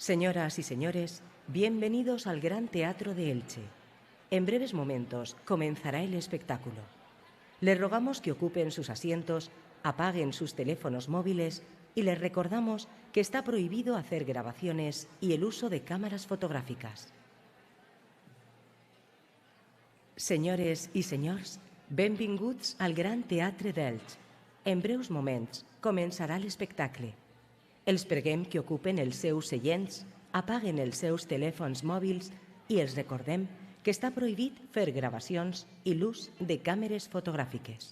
Señoras y señores, bienvenidos al Gran Teatro de Elche. En breves momentos comenzará el espectáculo. Les rogamos que ocupen sus asientos, apaguen sus teléfonos móviles y les recordamos que está prohibido hacer grabaciones y el uso de cámaras fotográficas. Senyores i senyors, benvinguts al Gran Teatre d'Elx. En breus moments començarà l'espectacle. Els preguem que ocupen els seus seients, apaguen els seus telèfons mòbils i els recordem que està prohibit fer gravacions i l'ús de càmeres fotogràfiques.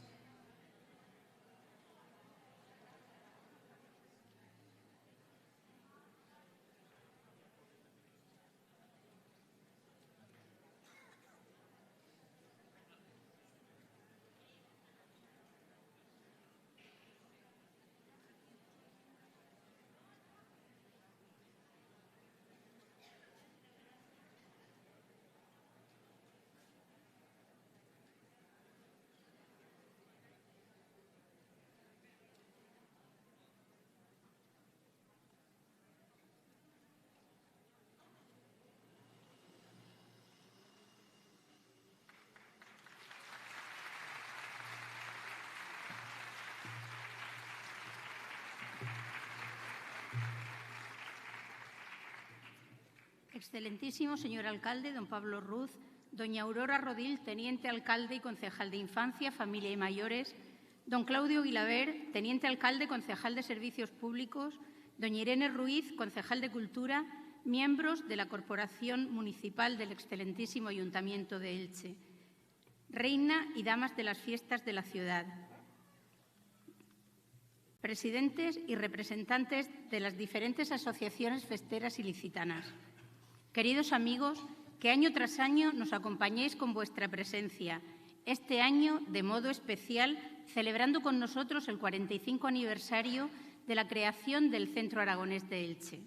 Excelentísimo señor alcalde, don Pablo Ruz, doña Aurora Rodil, teniente alcalde y concejal de Infancia, Familia y Mayores, don Claudio Guilaber, teniente alcalde, concejal de Servicios Públicos, doña Irene Ruiz, concejal de Cultura, miembros de la Corporación Municipal del excelentísimo Ayuntamiento de Elche, reina y damas de las fiestas de la ciudad, presidentes y representantes de las diferentes asociaciones festeras y licitanas. Queridos amigos, que año tras año nos acompañéis con vuestra presencia, este año de modo especial celebrando con nosotros el 45 aniversario de la creación del Centro Aragonés de Elche.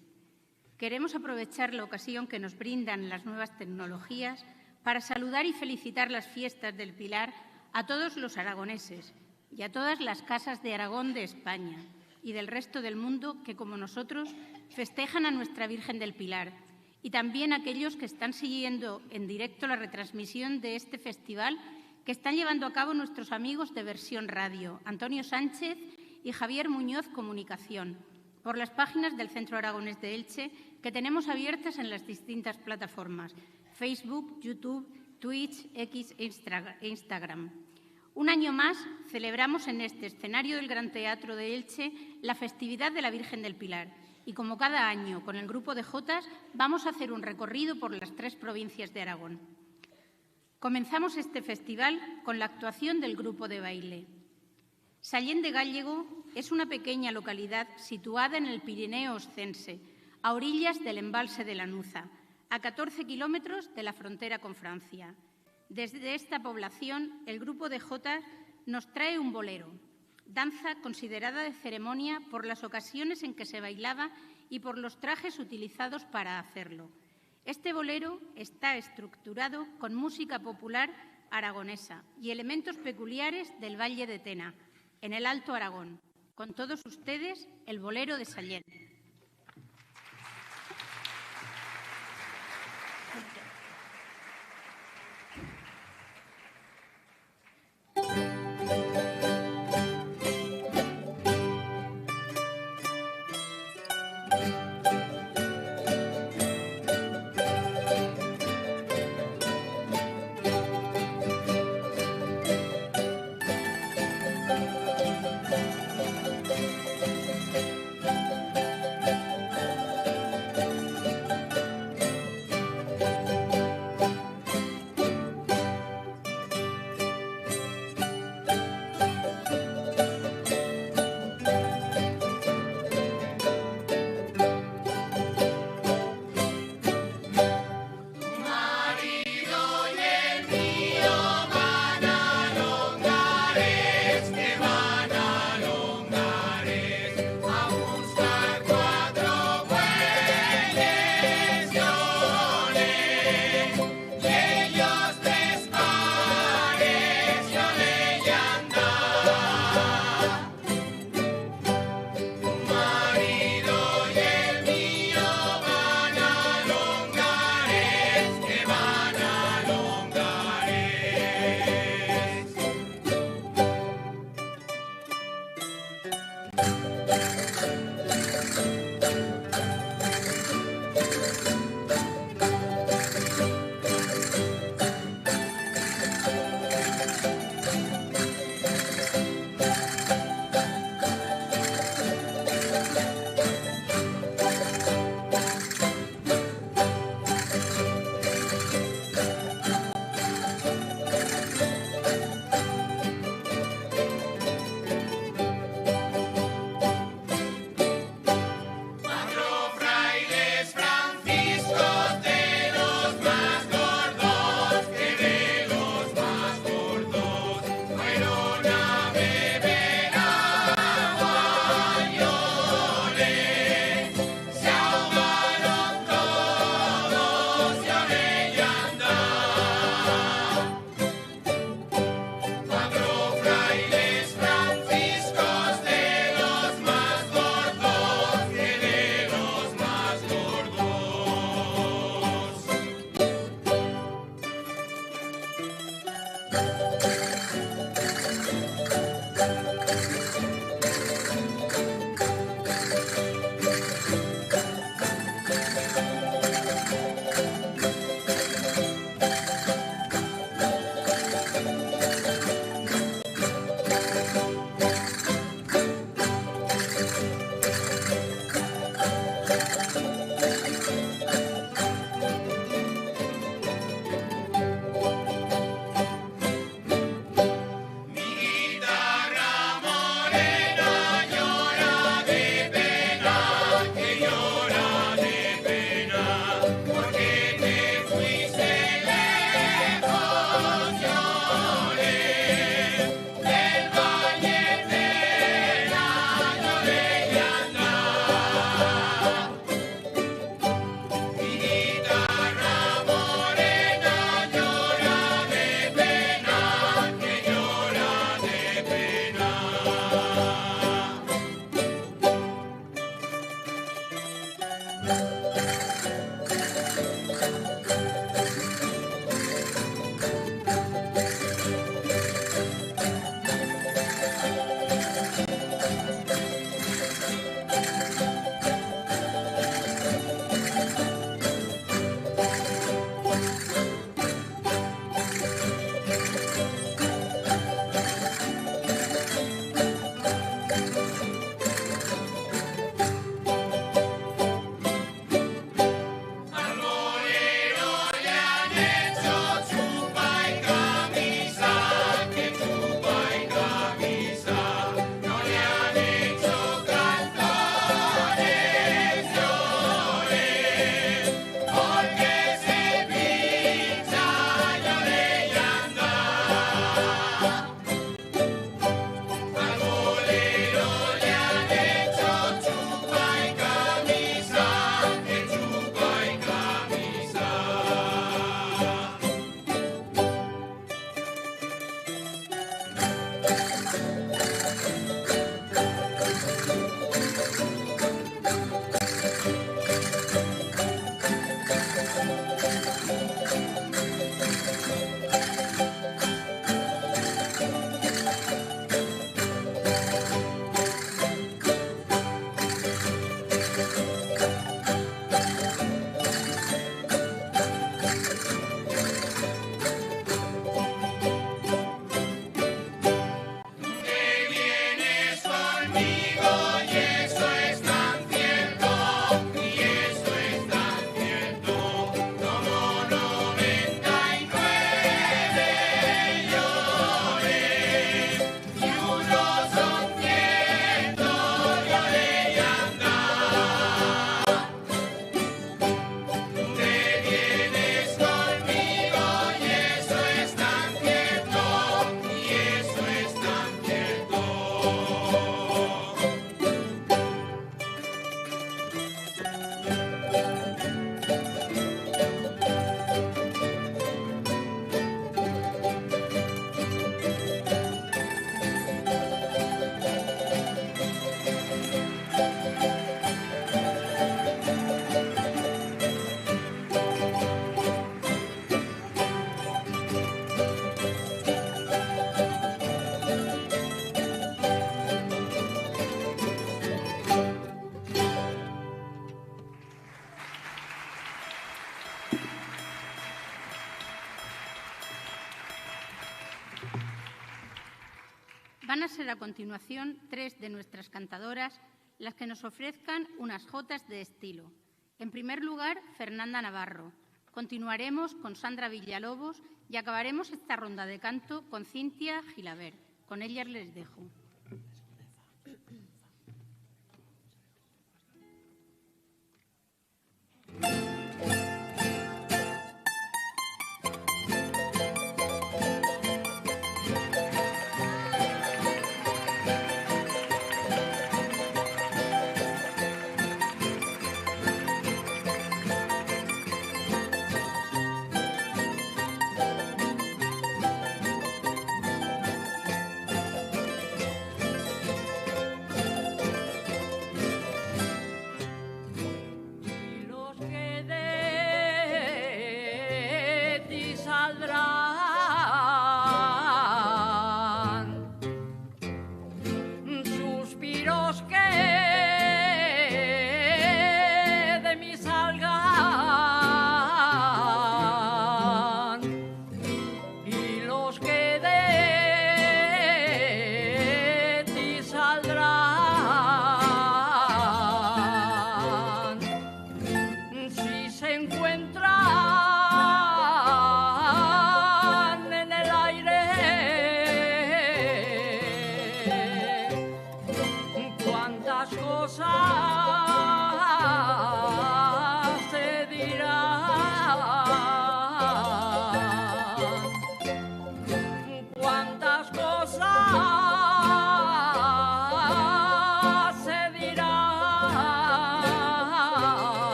Queremos aprovechar la ocasión que nos brindan las nuevas tecnologías para saludar y felicitar las fiestas del Pilar a todos los aragoneses y a todas las casas de Aragón de España y del resto del mundo que, como nosotros, festejan a nuestra Virgen del Pilar, y también a aquellos que están siguiendo en directo la retransmisión de este festival que están llevando a cabo nuestros amigos de Versión Radio, Antonio Sánchez y Javier Muñoz Comunicación, por las páginas del Centro Aragonés de Elche que tenemos abiertas en las distintas plataformas, Facebook, YouTube, Twitch, X e Instagram. Un año más celebramos en este escenario del Gran Teatro de Elche la festividad de la Virgen del Pilar. Y como cada año, con el Grupo de Jotas, vamos a hacer un recorrido por las 3 provincias de Aragón. Comenzamos este festival con la actuación del grupo de baile. Sallén de Gállego es una pequeña localidad situada en el Pirineo Oscense, a orillas del embalse de Lanuza, a 14 kilómetros de la frontera con Francia. Desde esta población, el Grupo de Jotas nos trae un bolero, danza considerada de ceremonia por las ocasiones en que se bailaba y por los trajes utilizados para hacerlo. Este bolero está estructurado con música popular aragonesa y elementos peculiares del Valle de Tena, en el Alto Aragón. Con todos ustedes, el bolero de Sallén. Van a ser a continuación 3 de nuestras cantadoras las que nos ofrezcan unas jotas de estilo. En primer lugar, Fernanda Navarro. Continuaremos con Sandra Villalobos y acabaremos esta ronda de canto con Cintia Gilabert. Con ellas les dejo.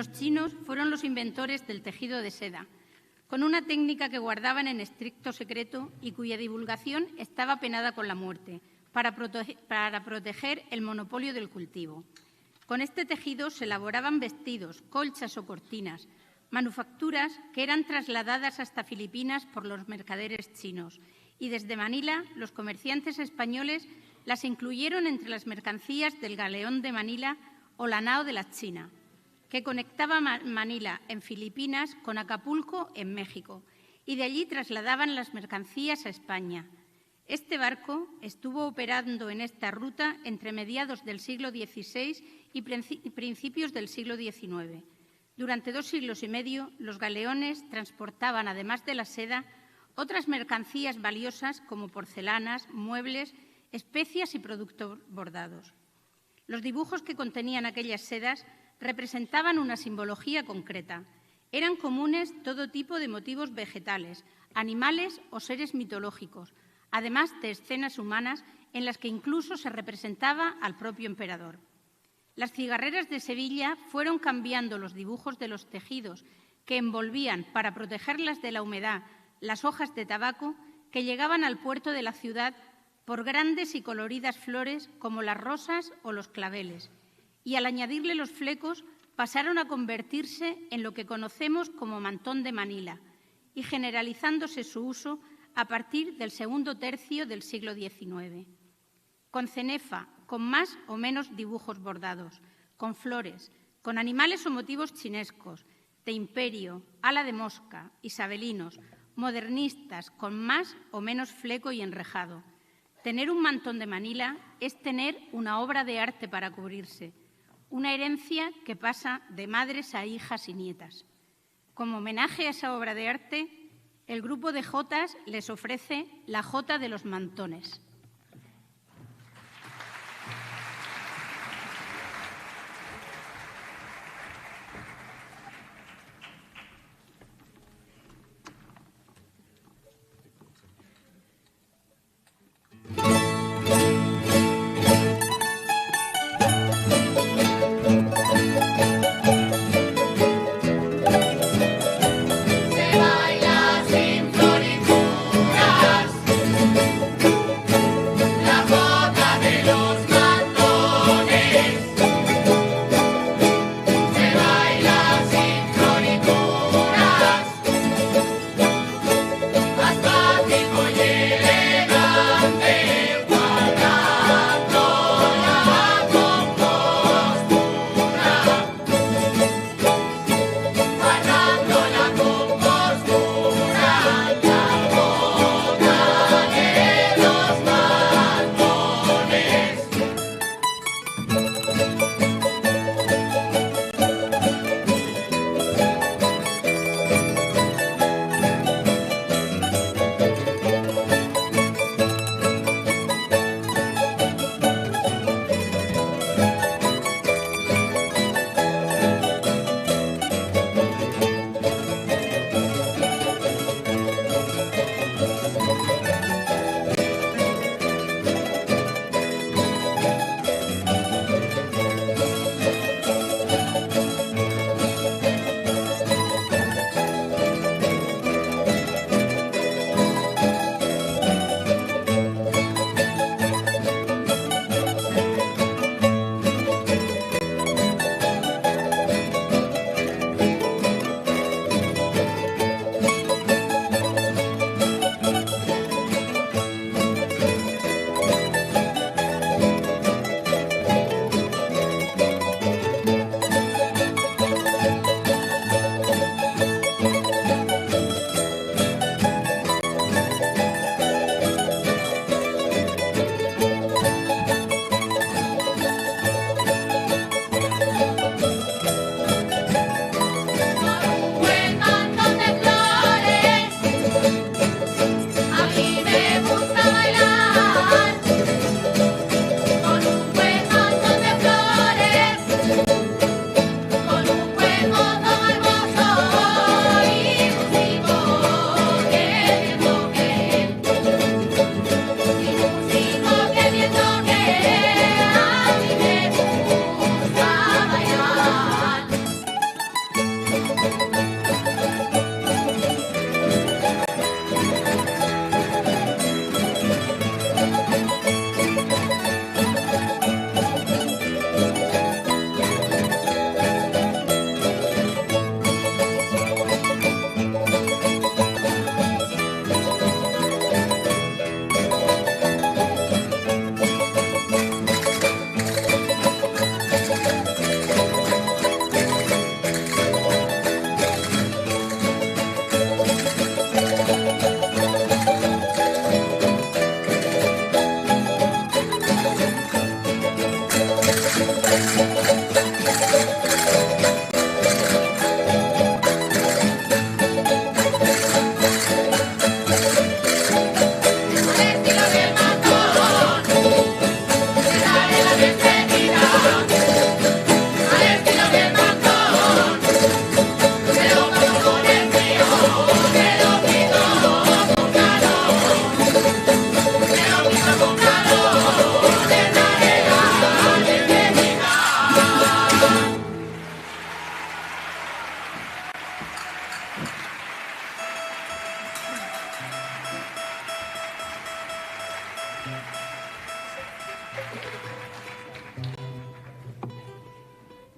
Los chinos fueron los inventores del tejido de seda, con una técnica que guardaban en estricto secreto y cuya divulgación estaba penada con la muerte, para proteger el monopolio del cultivo. Con este tejido se elaboraban vestidos, colchas o cortinas, manufacturas que eran trasladadas hasta Filipinas por los mercaderes chinos, y desde Manila los comerciantes españoles las incluyeron entre las mercancías del galeón de Manila o la nao de la China, que conectaba Manila en Filipinas con Acapulco en México, y de allí trasladaban las mercancías a España. Este barco estuvo operando en esta ruta entre mediados del siglo XVI y principios del siglo XIX. Durante 2 siglos y medio, los galeones transportaban, además de la seda, otras mercancías valiosas como porcelanas, muebles, especias y productos bordados. Los dibujos que contenían aquellas sedas representaban una simbología concreta. Eran comunes todo tipo de motivos vegetales, animales o seres mitológicos, además de escenas humanas en las que incluso se representaba al propio emperador. Las cigarreras de Sevilla fueron cambiando los dibujos de los tejidos que envolvían, para protegerlas de la humedad, las hojas de tabaco que llegaban al puerto de la ciudad por grandes y coloridas flores como las rosas o los claveles, y al añadirle los flecos pasaron a convertirse en lo que conocemos como mantón de Manila, y generalizándose su uso a partir del segundo tercio del siglo XIX. Con cenefa, con más o menos dibujos bordados, con flores, con animales o motivos chinescos, de imperio, ala de mosca, isabelinos, modernistas, con más o menos fleco y enrejado. Tener un mantón de Manila es tener una obra de arte para cubrirse, una herencia que pasa de madres a hijas y nietas. Como homenaje a esa obra de arte, el grupo de jotas les ofrece la jota de los mantones. Se baila sin florituras.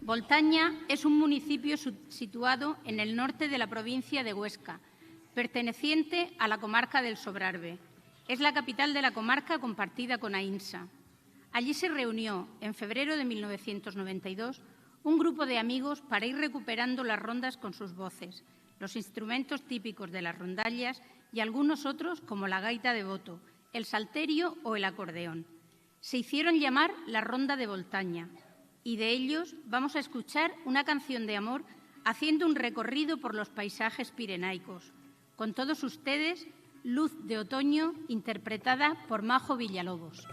Voltaña es un municipio situado en el norte de la provincia de Huesca, perteneciente a la comarca del Sobrarbe. Es la capital de la comarca compartida con Aínsa. Allí se reunió, en febrero de 1992, un grupo de amigos para ir recuperando las rondas con sus voces, los instrumentos típicos de las rondallas y algunos otros como la gaita de boto, el salterio o el acordeón. Se hicieron llamar la Ronda de Voltaña y de ellos vamos a escuchar una canción de amor haciendo un recorrido por los paisajes pirenaicos. Con todos ustedes, Luz de Otoño, interpretada por Majo Villalobos.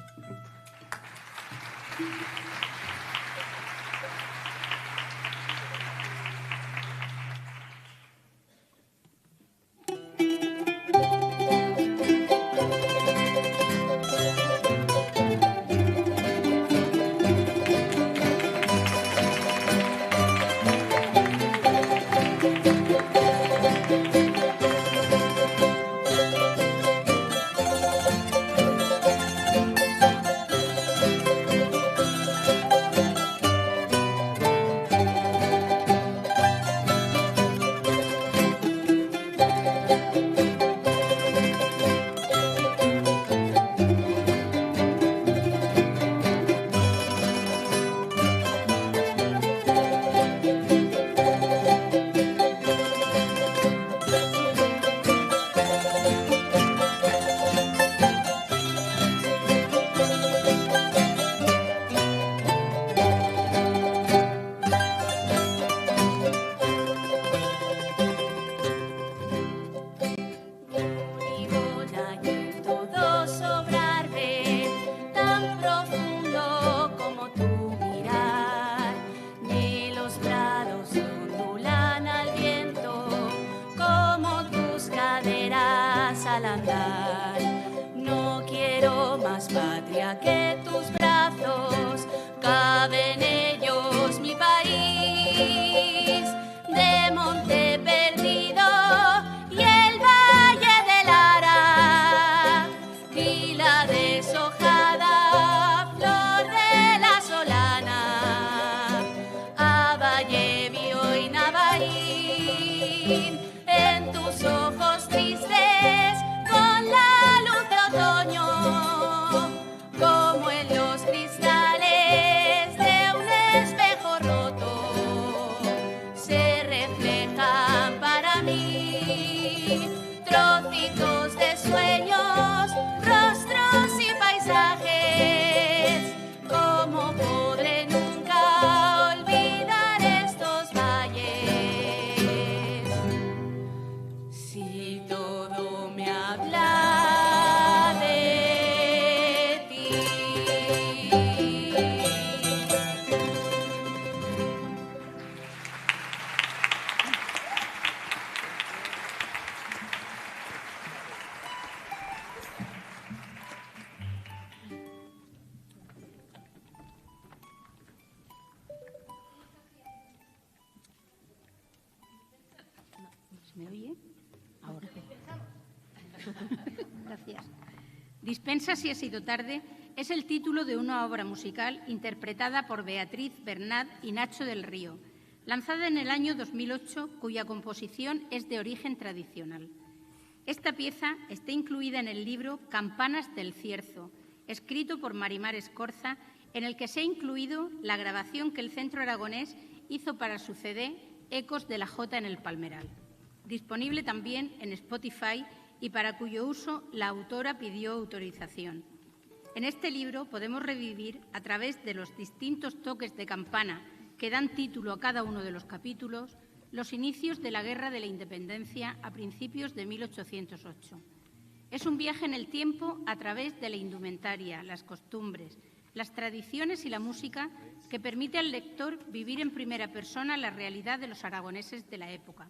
¿Me oye? Ahora. Gracias. Dispensa si he sido tarde es el título de una obra musical interpretada por Beatriz Bernat y Nacho del Río, lanzada en el año 2008, cuya composición es de origen tradicional. Esta pieza está incluida en el libro Campanas del Cierzo, escrito por Marimar Escorza, en el que se ha incluido la grabación que el Centro Aragonés hizo para su CD Ecos de la Jota en el Palmeral, disponible también en Spotify y para cuyo uso la autora pidió autorización. En este libro podemos revivir, a través de los distintos toques de campana que dan título a cada uno de los capítulos, los inicios de la Guerra de la Independencia a principios de 1808. Es un viaje en el tiempo a través de la indumentaria, las costumbres, las tradiciones y la música que permite al lector vivir en primera persona la realidad de los aragoneses de la época.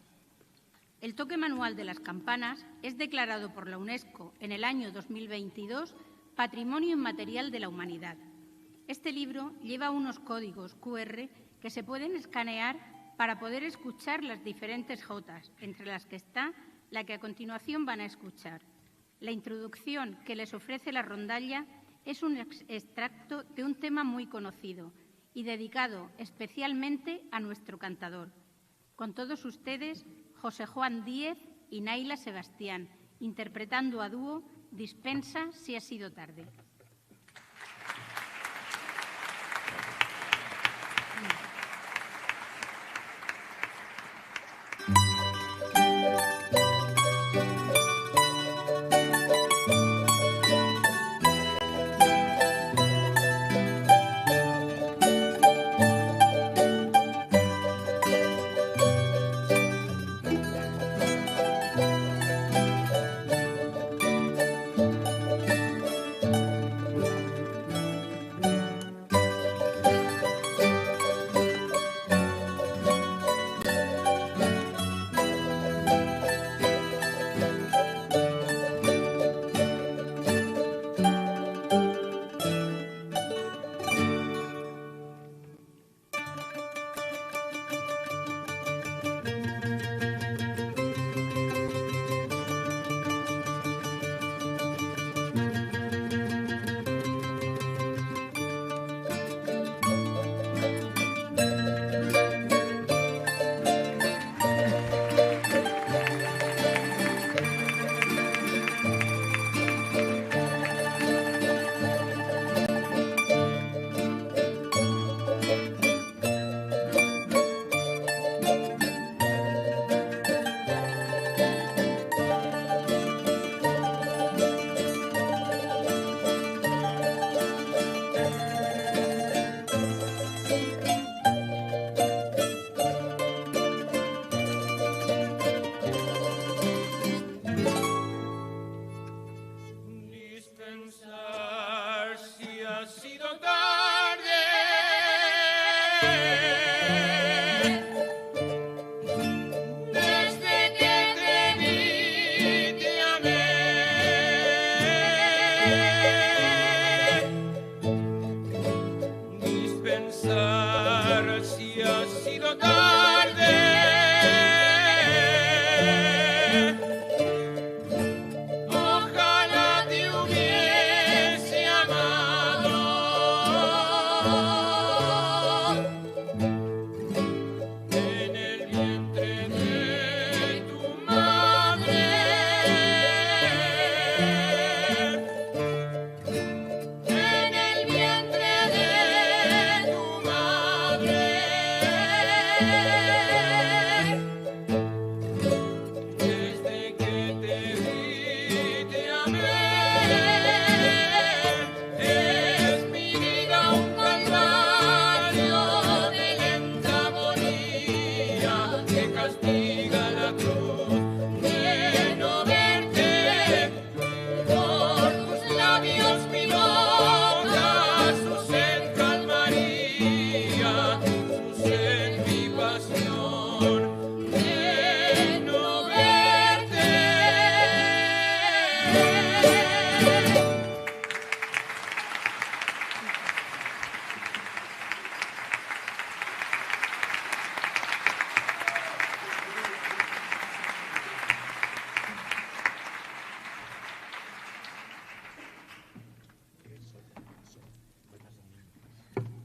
El toque manual de las campanas es declarado por la UNESCO en el año 2022 Patrimonio Inmaterial de la Humanidad. Este libro lleva unos códigos QR que se pueden escanear para poder escuchar las diferentes jotas, entre las que está la que a continuación van a escuchar. La introducción que les ofrece la rondalla es un extracto de un tema muy conocido y dedicado especialmente a nuestro cantador. Con todos ustedes, José Juan Díez y Naila Sebastián, interpretando a dúo Dispensa si ha sido tarde.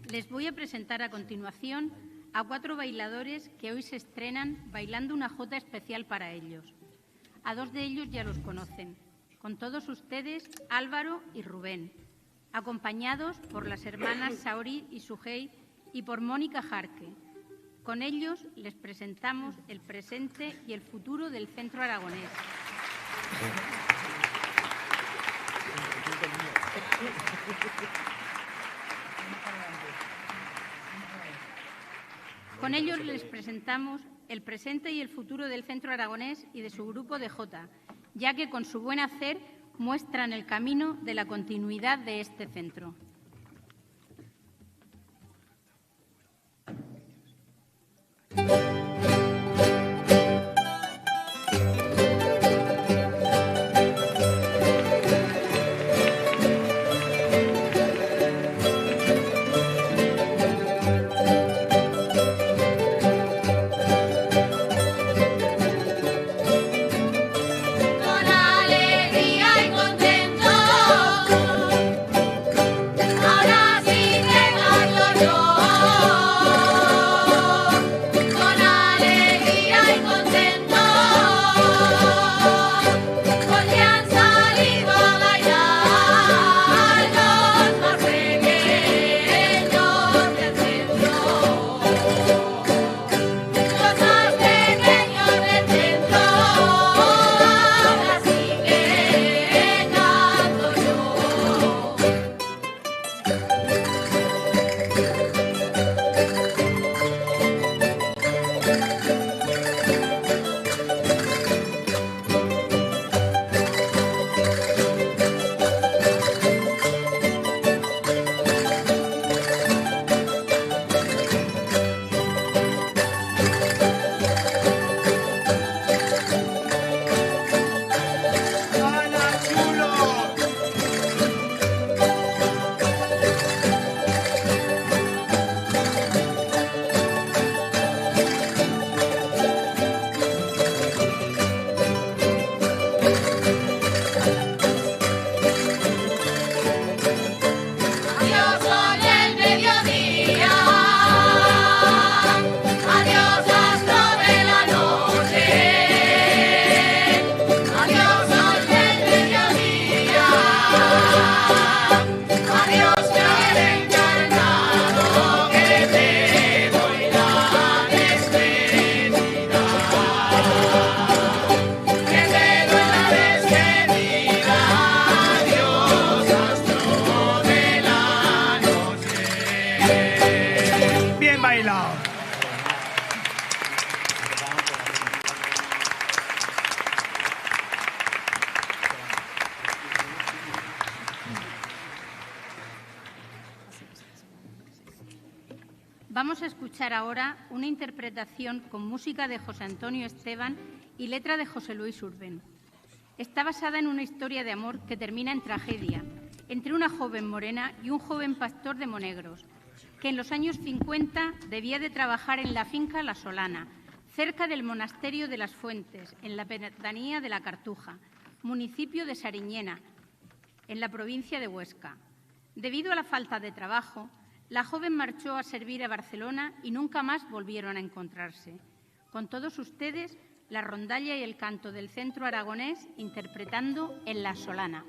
Les voy a presentar a continuación a 4 bailadores que hoy se estrenan bailando una jota especial para ellos. A 2 de ellos ya los conocen. Con todos ustedes, Álvaro y Rubén, acompañados por las hermanas Saori y Sujei y por Mónica Jarque. Con ellos les presentamos el presente y el futuro del Centro Aragonés. Con ellos les presentamos el presente y el futuro del Centro Aragonés y de su grupo de jota, ya que con su buen hacer muestran el camino de la continuidad de este centro. Con alegría y Vamos a escuchar ahora una interpretación con música de José Antonio Esteban y letra de José Luis Urben. Está basada en una historia de amor que termina en tragedia entre una joven morena y un joven pastor de monegros, que en los años 50 debía de trabajar en la finca La Solana, cerca del monasterio de las Fuentes, en la pedanía de La Cartuja, municipio de Sariñena, en la provincia de Huesca. Debido a la falta de trabajo, la joven marchó a servir a Barcelona y nunca más volvieron a encontrarse. Con todos ustedes, la rondalla y el canto del centro aragonés interpretando en La Solana.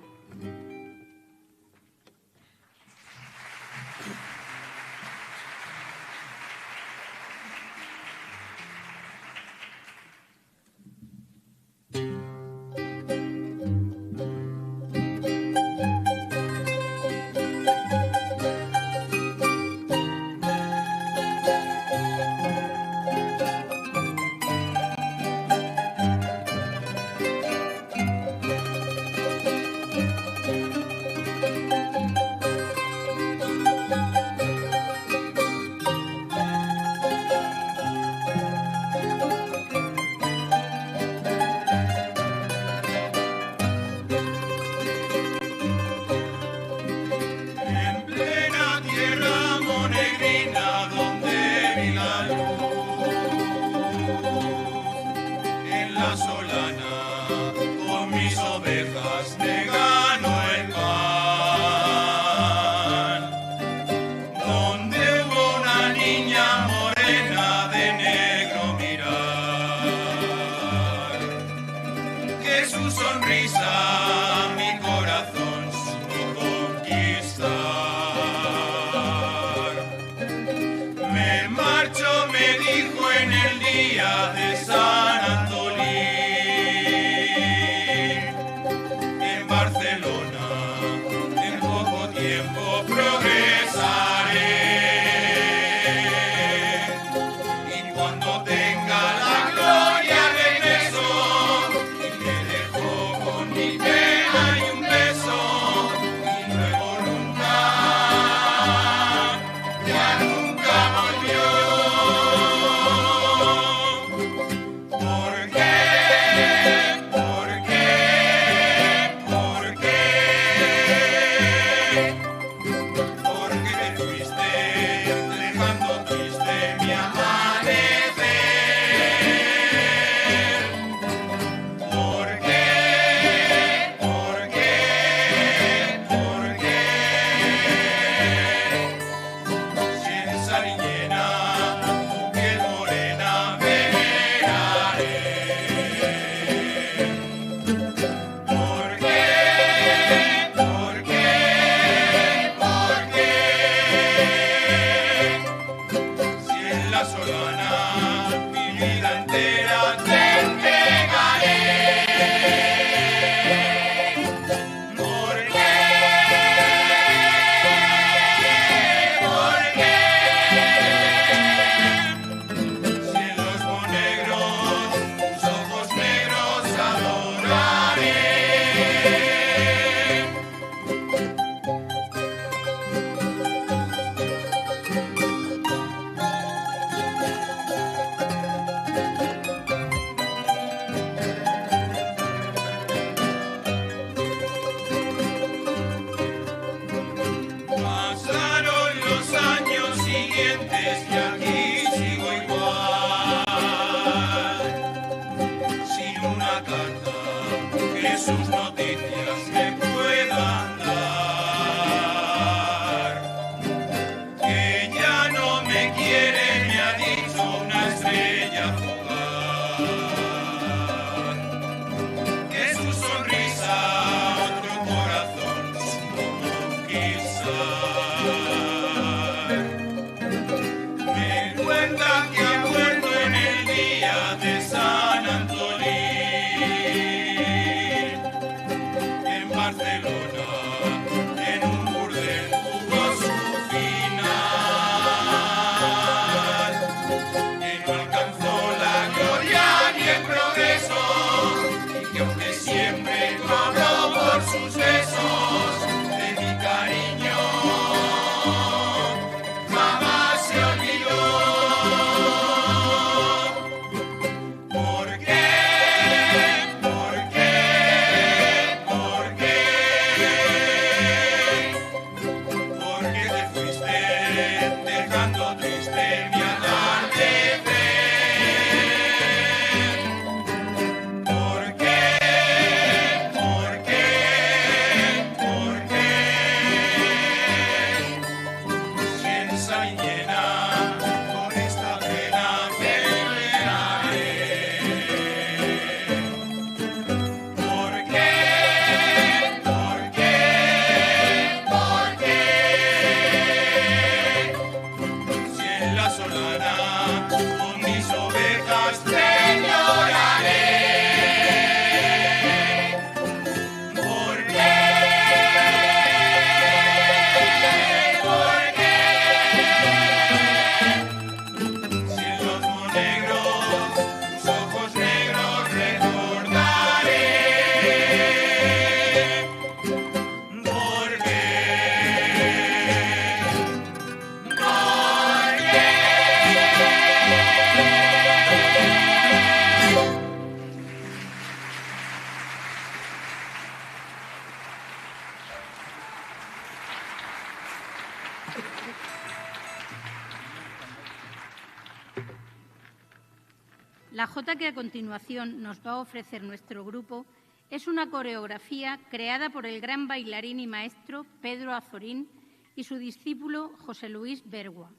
La jota que a continuación nos va a ofrecer nuestro grupo es una coreografía creada por el gran bailarín y maestro Pedro Azorín y su discípulo José Luis Bergua.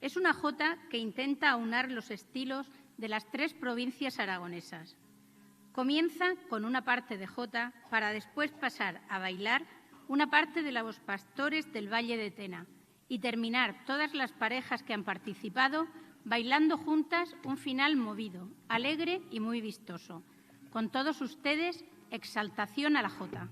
Es una jota que intenta aunar los estilos de las 3 provincias aragonesas. Comienza con una parte de jota para después pasar a bailar una parte de los pastores del Valle de Tena y terminar todas las parejas que han participado bailando juntas un final movido, alegre y muy vistoso. Con todos ustedes, Exaltación a la jota.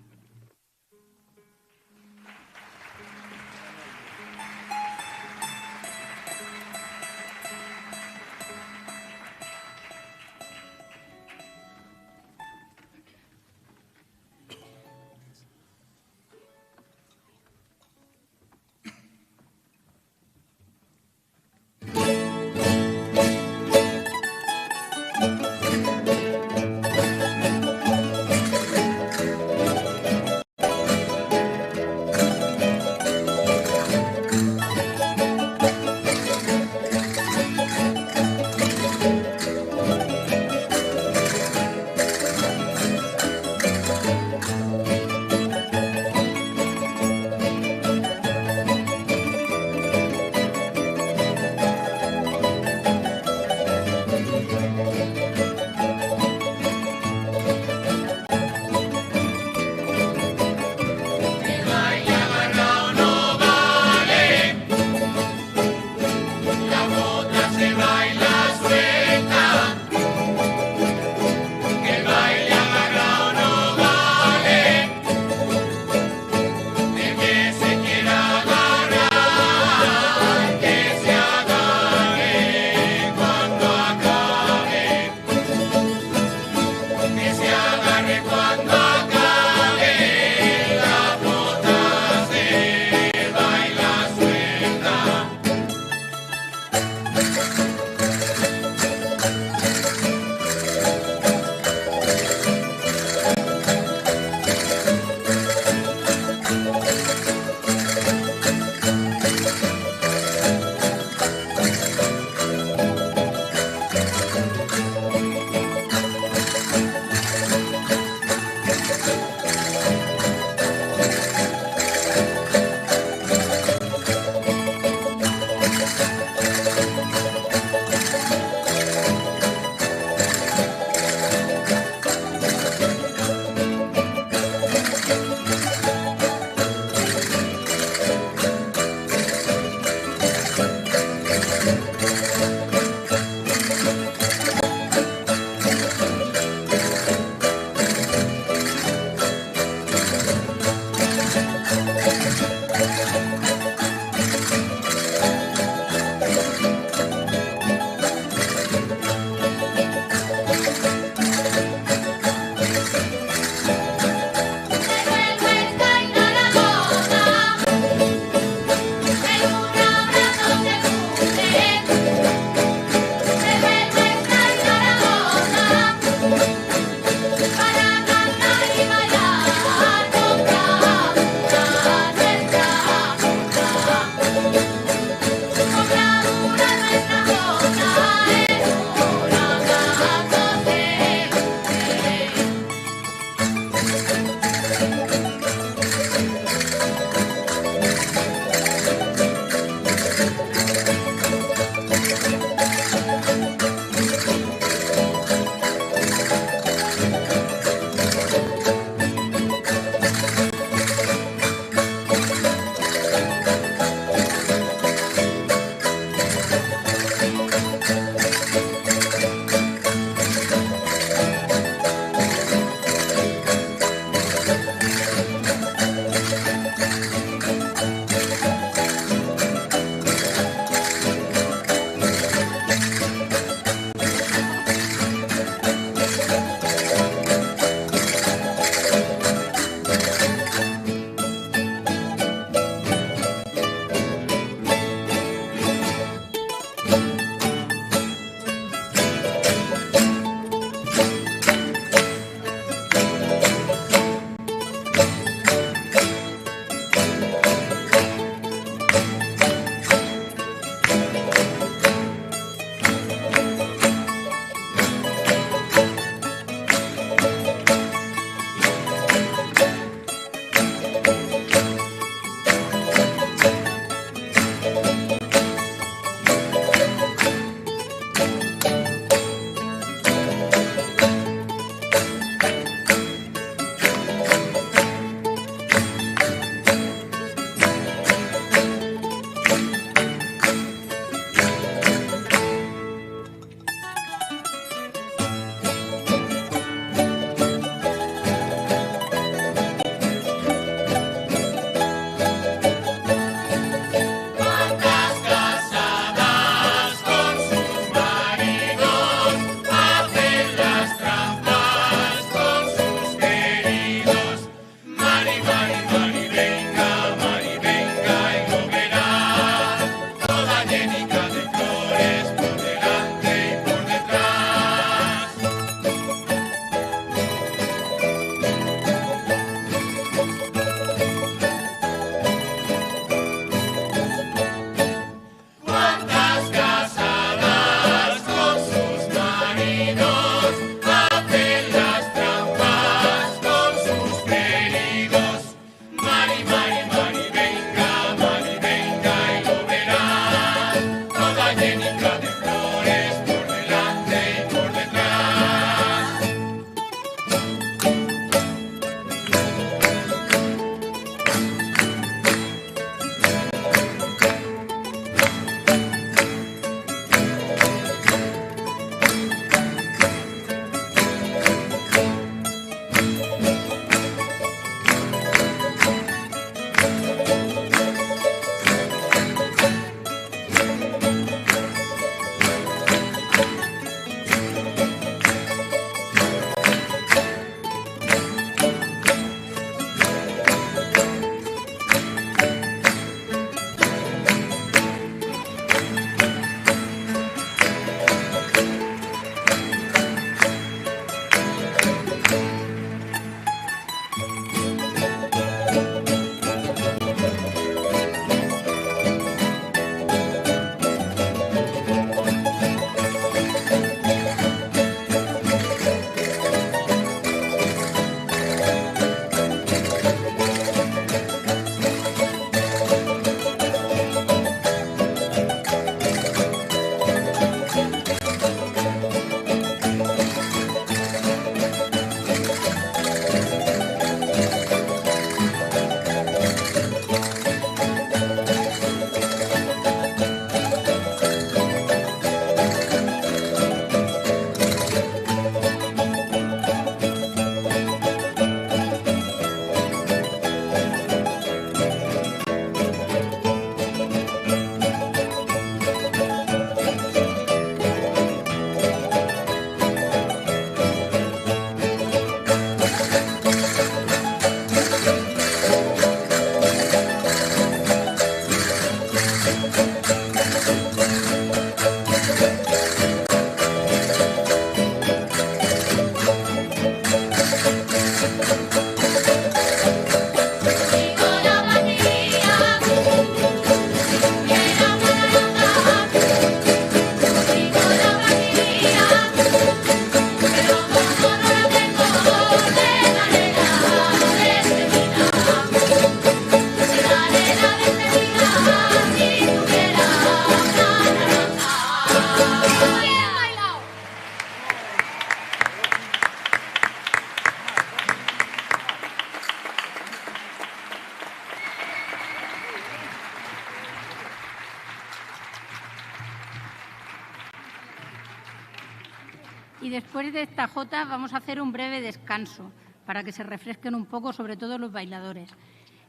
Y después de esta jota vamos a hacer un breve descanso para que se refresquen un poco, sobre todo los bailadores.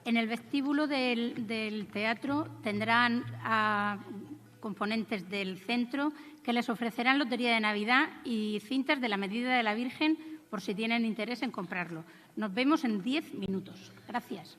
En el vestíbulo del teatro tendrán a componentes del centro que les ofrecerán lotería de Navidad y cintas de la medida de la Virgen por si tienen interés en comprarlo. Nos vemos en 10 minutos. Gracias.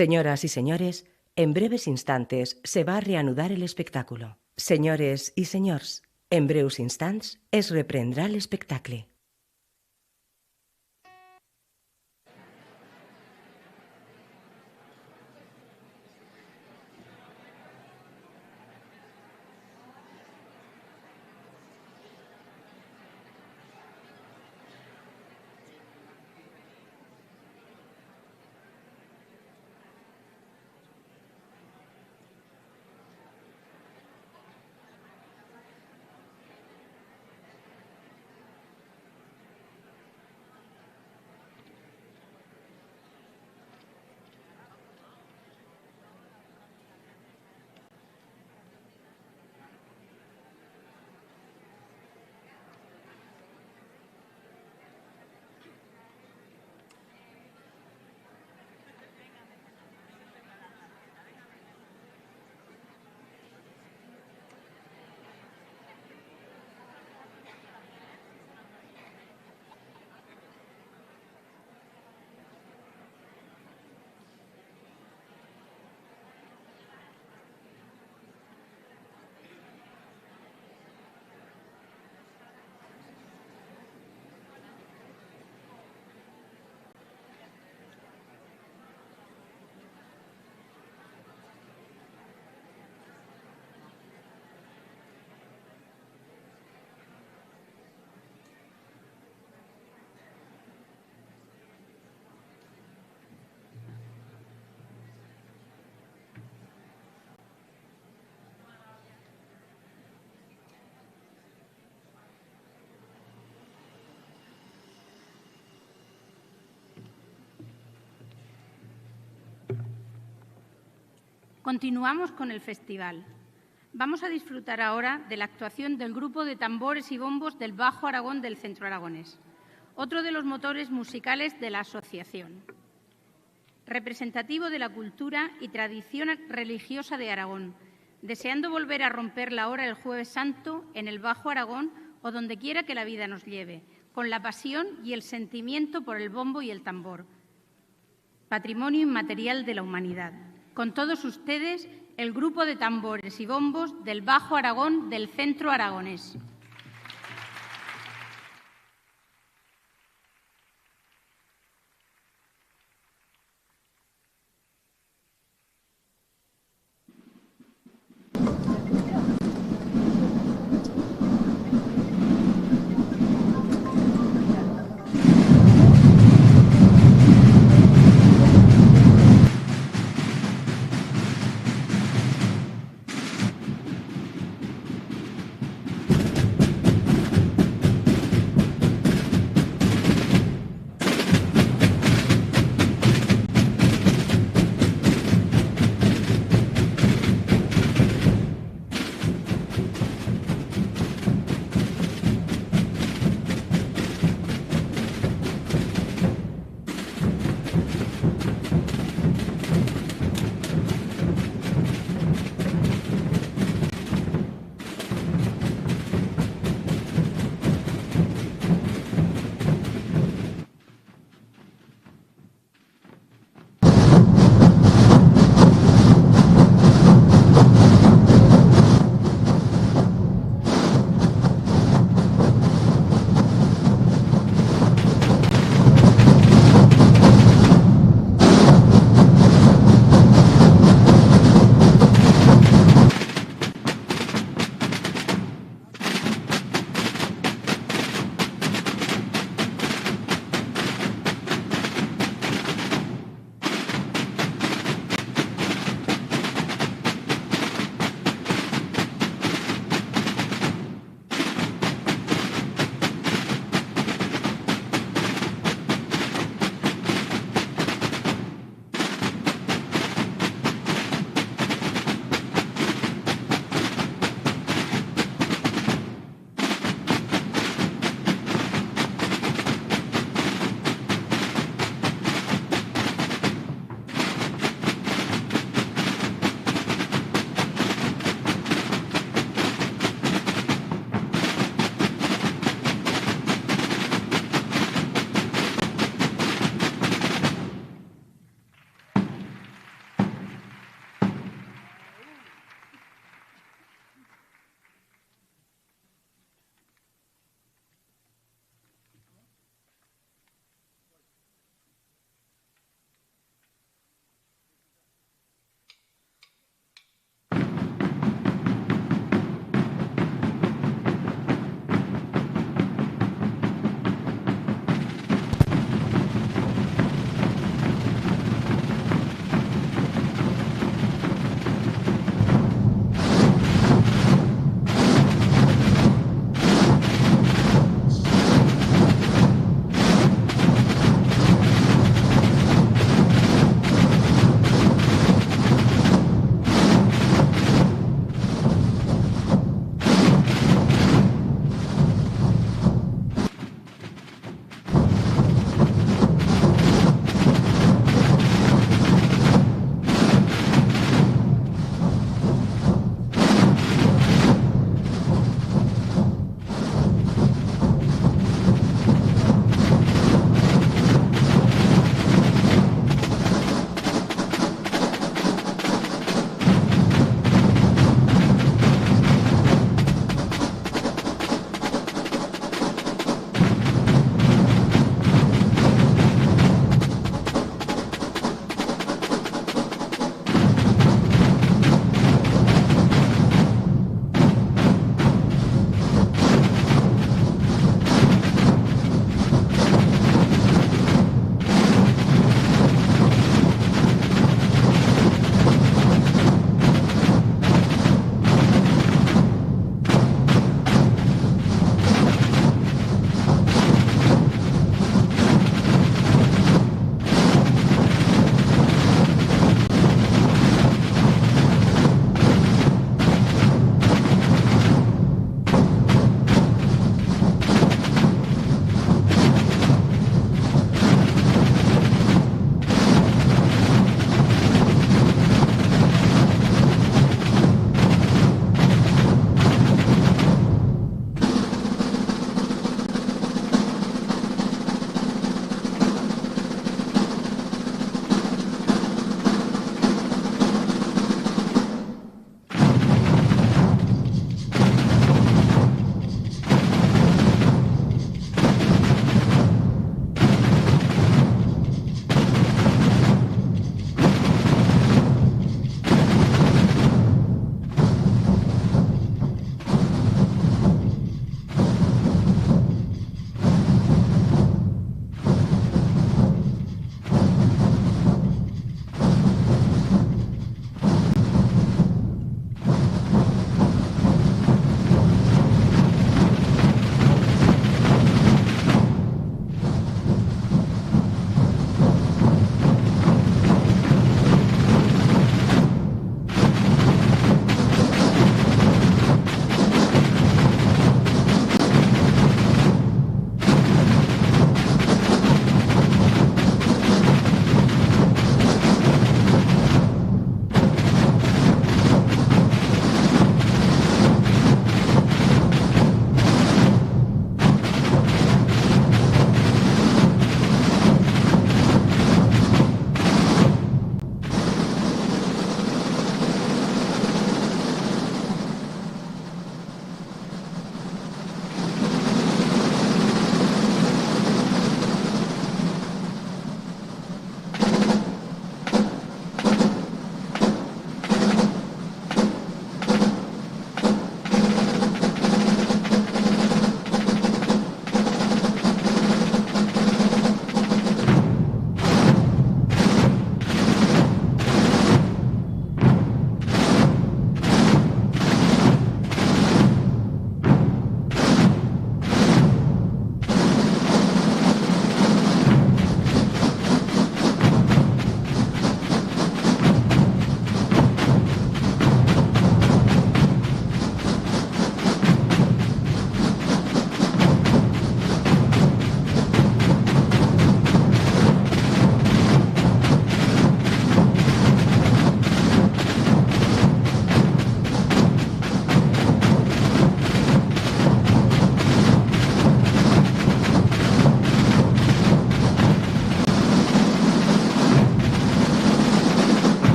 Señoras y señores, en breves instantes se va a reanudar el espectáculo. Senyores i senyors, en breus instants es reprendrà l'espectacle. Continuamos con el festival. Vamos a disfrutar ahora de la actuación del grupo de tambores y bombos del Bajo Aragón del Centro Aragonés, otro de los motores musicales de la asociación. Representativo de la cultura y tradición religiosa de Aragón, deseando volver a romper la hora el Jueves Santo en el Bajo Aragón o donde quiera que la vida nos lleve, con la pasión y el sentimiento por el bombo y el tambor, patrimonio inmaterial de la humanidad. Con todos ustedes, el grupo de tambores y bombos del Bajo Aragón del Centro Aragonés.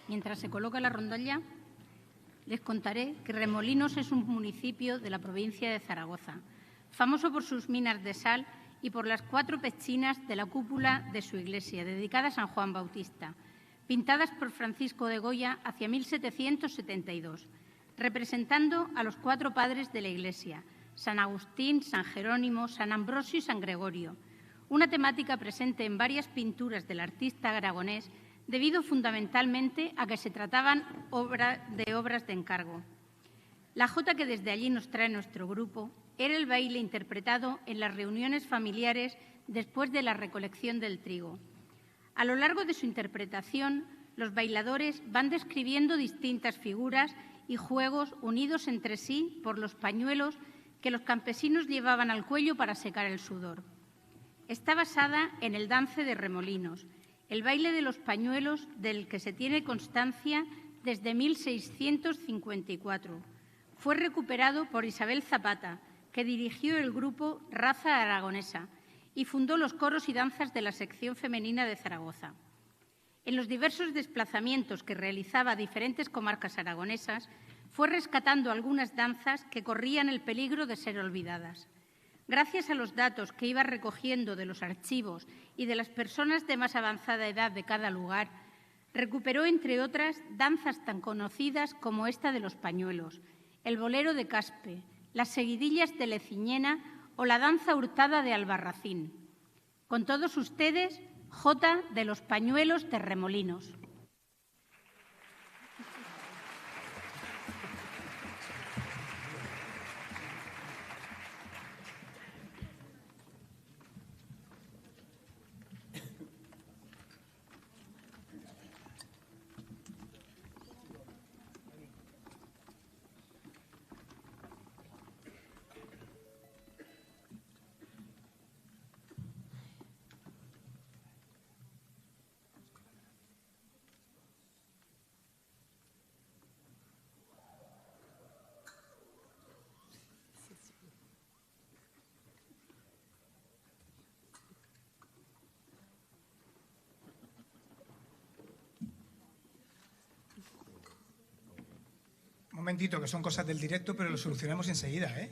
Mientras se coloca la rondalla, les contaré que Remolinos es un municipio de la provincia de Zaragoza, famoso por sus minas de sal y por las 4 pechinas de la cúpula de su iglesia, dedicada a San Juan Bautista, pintadas por Francisco de Goya hacia 1772, representando a los 4 padres de la iglesia, San Agustín, San Jerónimo, San Ambrosio y San Gregorio, una temática presente en varias pinturas del artista aragonés, debido fundamentalmente a que se trataban de obras de encargo. La jota que desde allí nos trae nuestro grupo era el baile interpretado en las reuniones familiares después de la recolección del trigo. A lo largo de su interpretación, los bailadores van describiendo distintas figuras y juegos unidos entre sí por los pañuelos que los campesinos llevaban al cuello para secar el sudor. Está basada en el dance de Remolinos, el baile de los pañuelos del que se tiene constancia desde 1654. Fue recuperado por Isabel Zapata, que dirigió el grupo Raza Aragonesa y fundó los coros y danzas de la sección femenina de Zaragoza. En los diversos desplazamientos que realizaba a diferentes comarcas aragonesas, fue rescatando algunas danzas que corrían el peligro de ser olvidadas. Gracias a los datos que iba recogiendo de los archivos y de las personas de más avanzada edad de cada lugar, recuperó, entre otras, danzas tan conocidas como esta de los pañuelos, el bolero de Caspe, las seguidillas de Leciñena o la danza hurtada de Albarracín. Con todos ustedes, Jota de los pañuelos de Remolinos. Un momentito, que son cosas del directo, pero lo solucionamos enseguida, ¿eh?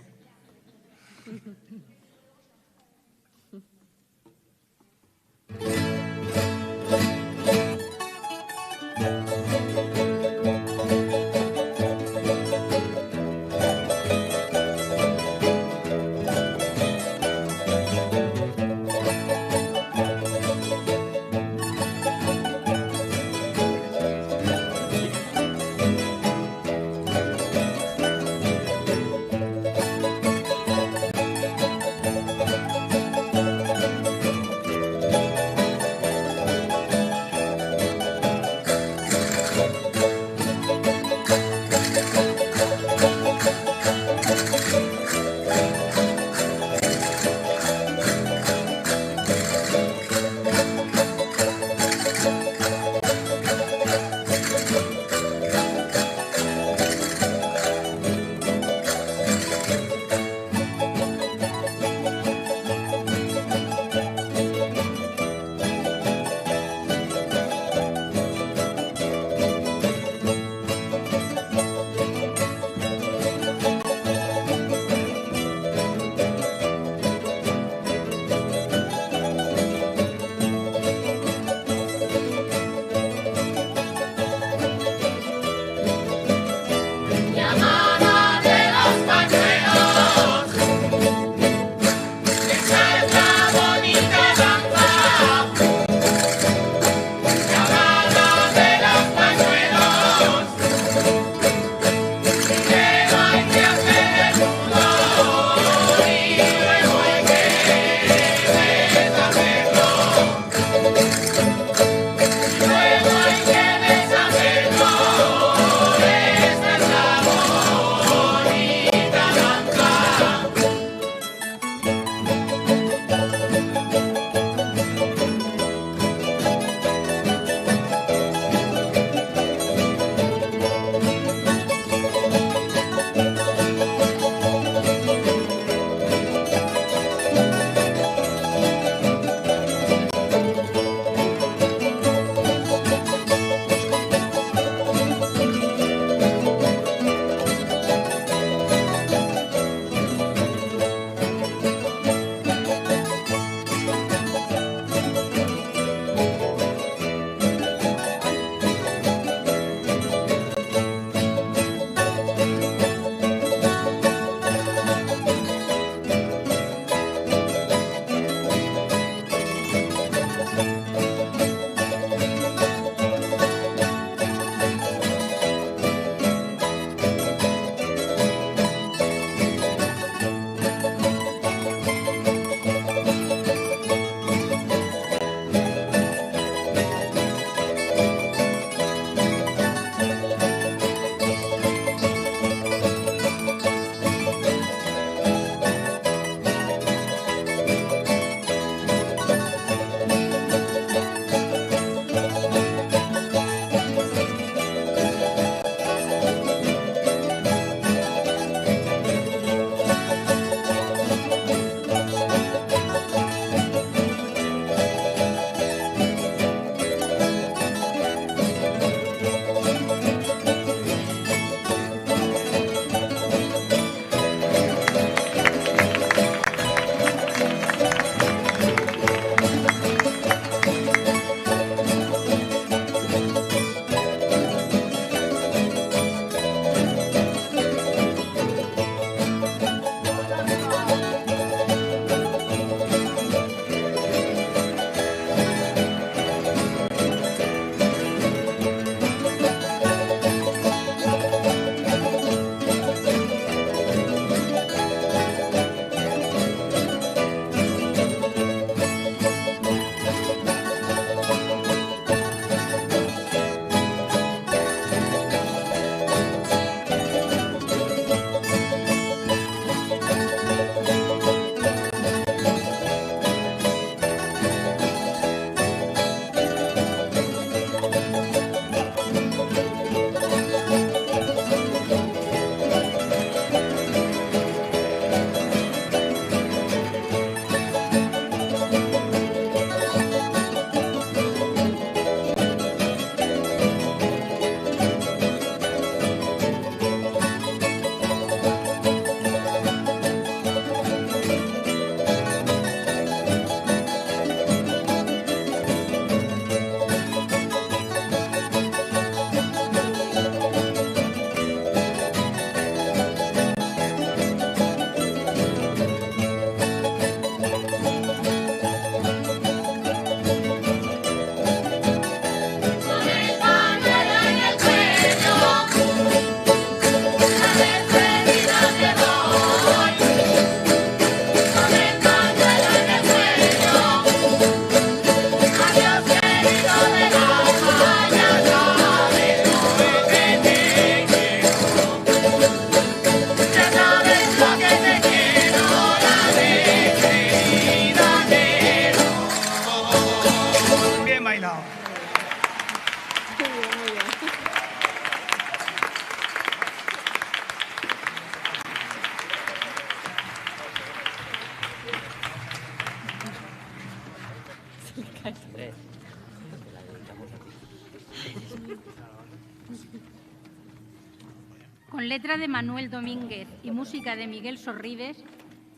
Con letra de Manuel Domínguez y música de Miguel Sorribes,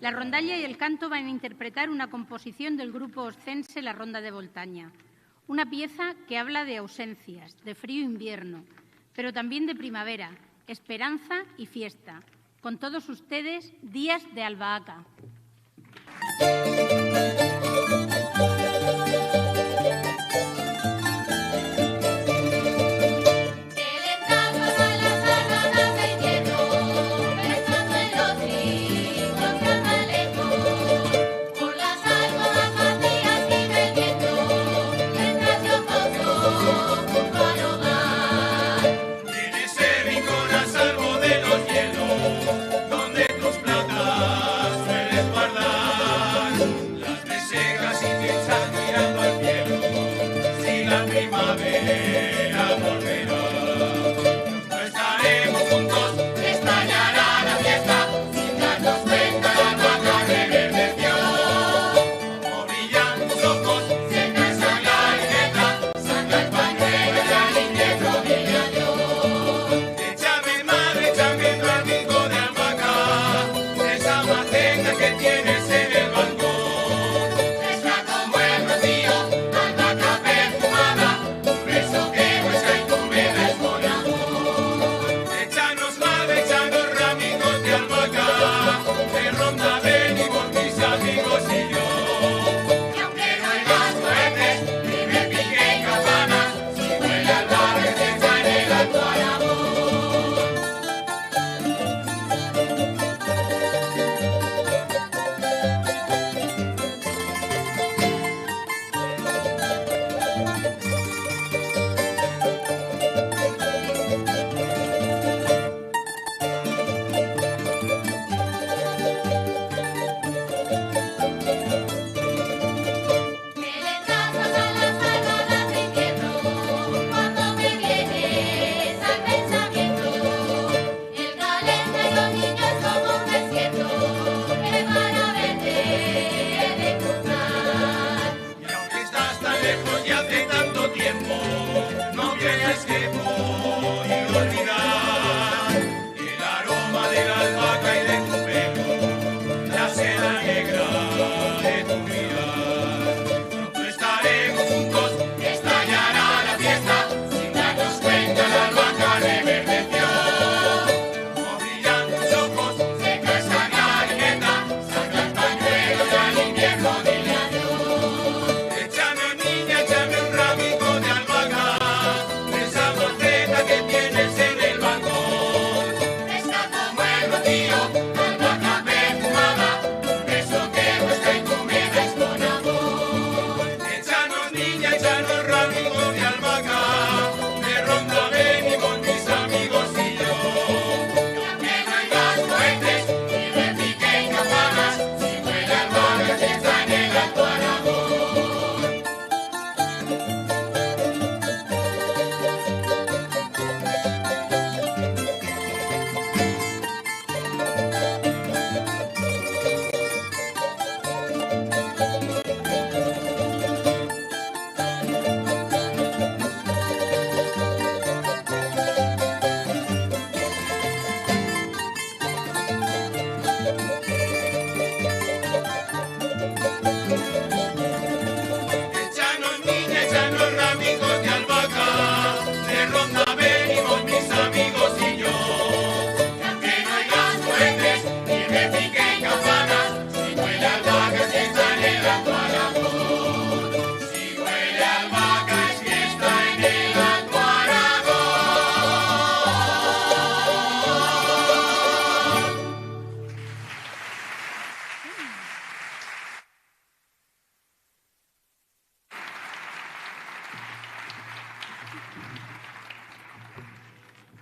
la rondalla y el canto van a interpretar una composición del grupo oscense La Ronda de Voltaña, una pieza que habla de ausencias, de frío invierno, pero también de primavera, esperanza y fiesta. Con todos ustedes, Días de Albahaca.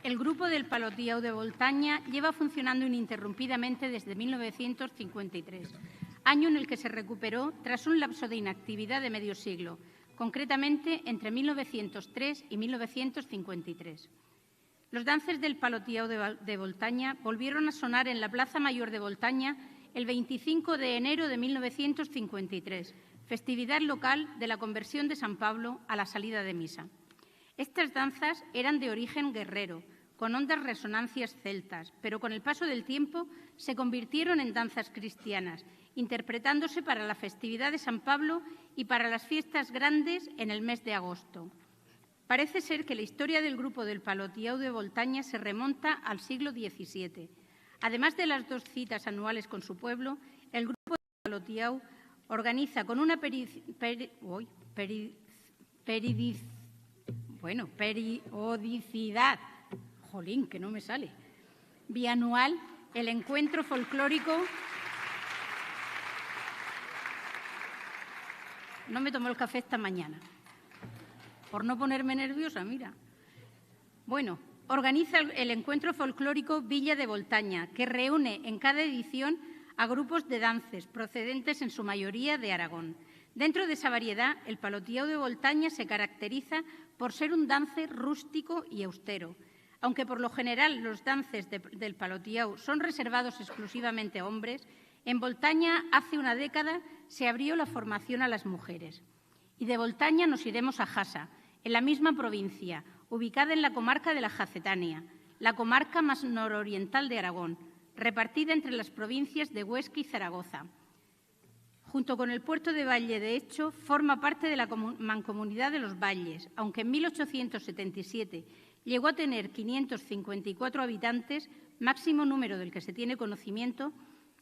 El grupo del Palotiao de Voltaña lleva funcionando ininterrumpidamente desde 1953, año en el que se recuperó tras un lapso de inactividad de medio siglo, concretamente entre 1903 y 1953. Los dances del Palotiao de Voltaña volvieron a sonar en la Plaza Mayor de Voltaña el 25 de enero de 1953, festividad local de la conversión de San Pablo a la salida de misa. Estas danzas eran de origen guerrero, con hondas resonancias celtas, pero con el paso del tiempo se convirtieron en danzas cristianas, interpretándose para la festividad de San Pablo y para las fiestas grandes en el mes de agosto. Parece ser que la historia del grupo del Palotiau de Voltaña se remonta al siglo XVII. Además de las 2 citas anuales con su pueblo, el grupo del Palotiau organiza con una periodicidad, jolín, que no me sale, bianual, el encuentro folclórico. No me tomó el café esta mañana, por no ponerme nerviosa, mira. Bueno, organiza el encuentro folclórico Villa de Voltaña, que reúne en cada edición a grupos de dances procedentes en su mayoría de Aragón. Dentro de esa variedad, el Palotiau de Voltaña se caracteriza por ser un dance rústico y austero. Aunque por lo general los dances del Palotiau son reservados exclusivamente a hombres, en Voltaña hace una década se abrió la formación a las mujeres. Y de Voltaña nos iremos a Jasa, en la misma provincia, ubicada en la comarca de la Jacetania, la comarca más nororiental de Aragón, repartida entre las provincias de Huesca y Zaragoza. Junto con el puerto de Valle de Hecho, forma parte de la Mancomunidad de los Valles, aunque en 1877 llegó a tener 554 habitantes, máximo número del que se tiene conocimiento.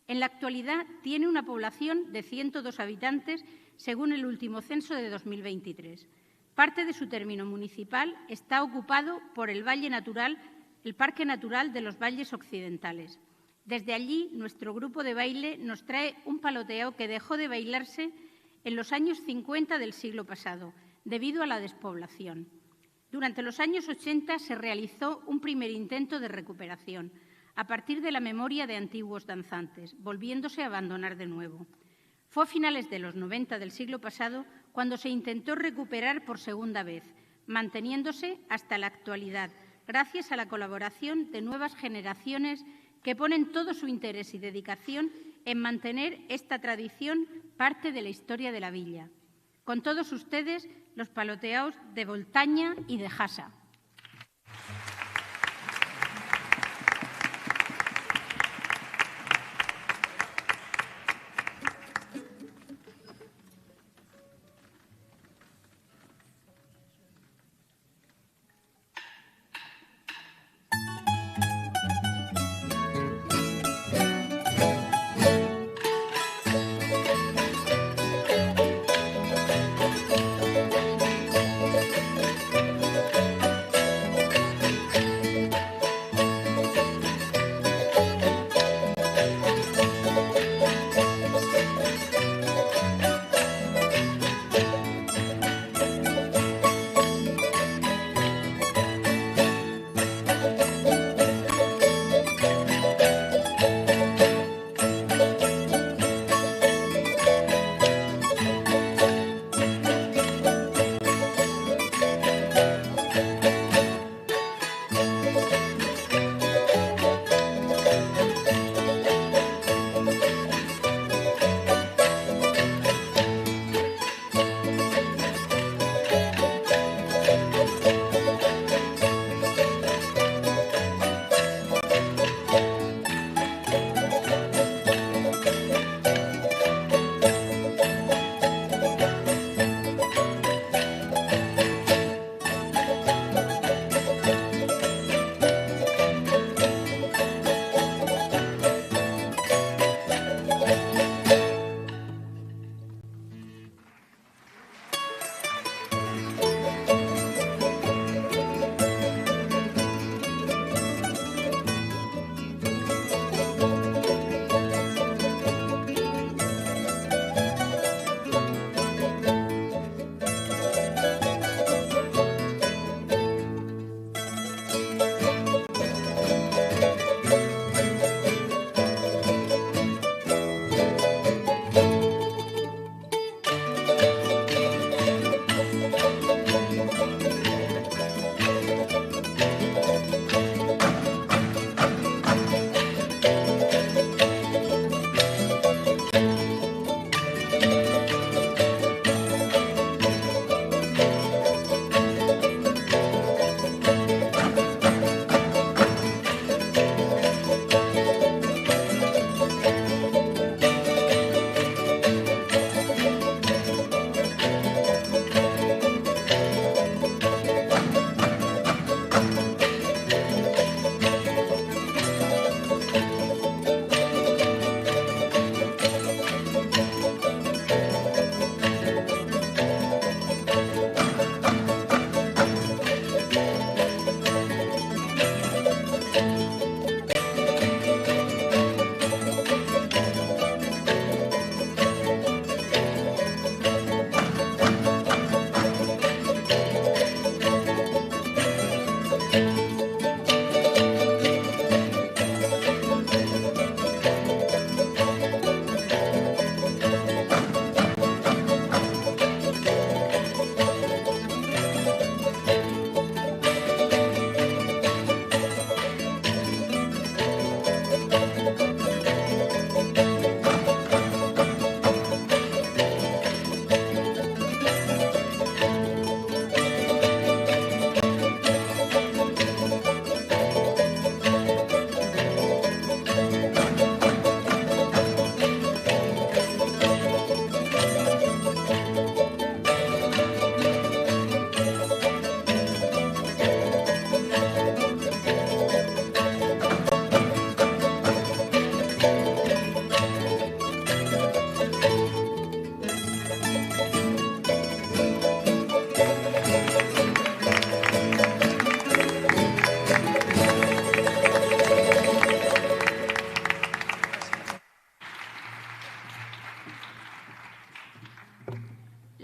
En la actualidad tiene una población de 102 habitantes, según el último censo de 2023. Parte de su término municipal está ocupado por el Valle Natural, el Parque Natural de los Valles Occidentales. Desde allí, nuestro grupo de baile nos trae un paloteao que dejó de bailarse en los años 50 del siglo pasado, debido a la despoblación. Durante los años 80 se realizó un primer intento de recuperación, a partir de la memoria de antiguos danzantes, volviéndose a abandonar de nuevo. Fue a finales de los 90 del siglo pasado cuando se intentó recuperar por segunda vez, manteniéndose hasta la actualidad, gracias a la colaboración de nuevas generaciones que ponen todo su interés y dedicación en mantener esta tradición, parte de la historia de la villa. Con todos ustedes, los paloteaos de Voltaña y de Jasa.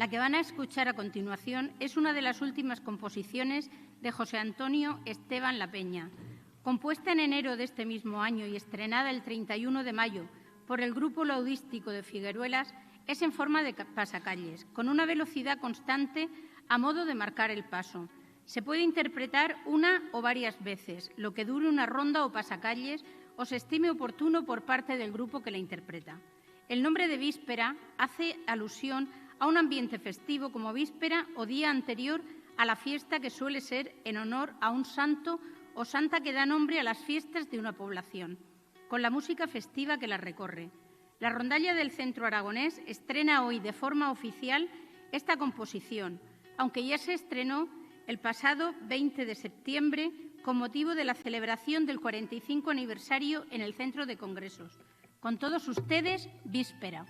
La que van a escuchar a continuación es una de las últimas composiciones de José Antonio Esteban La Peña. Compuesta en enero de este mismo año y estrenada el 31 de mayo por el Grupo Laudístico de Figueruelas, es en forma de pasacalles, con una velocidad constante a modo de marcar el paso. Se puede interpretar una o varias veces, lo que dure una ronda o pasacalles o se estime oportuno por parte del grupo que la interpreta. El nombre de víspera hace alusión a un ambiente festivo como víspera o día anterior a la fiesta, que suele ser en honor a un santo o santa que da nombre a las fiestas de una población, con la música festiva que la recorre. La Rondalla del Centro Aragonés estrena hoy de forma oficial esta composición, aunque ya se estrenó el pasado 20 de septiembre con motivo de la celebración del 45 aniversario en el Centro de Congresos. Con todos ustedes, Víspera.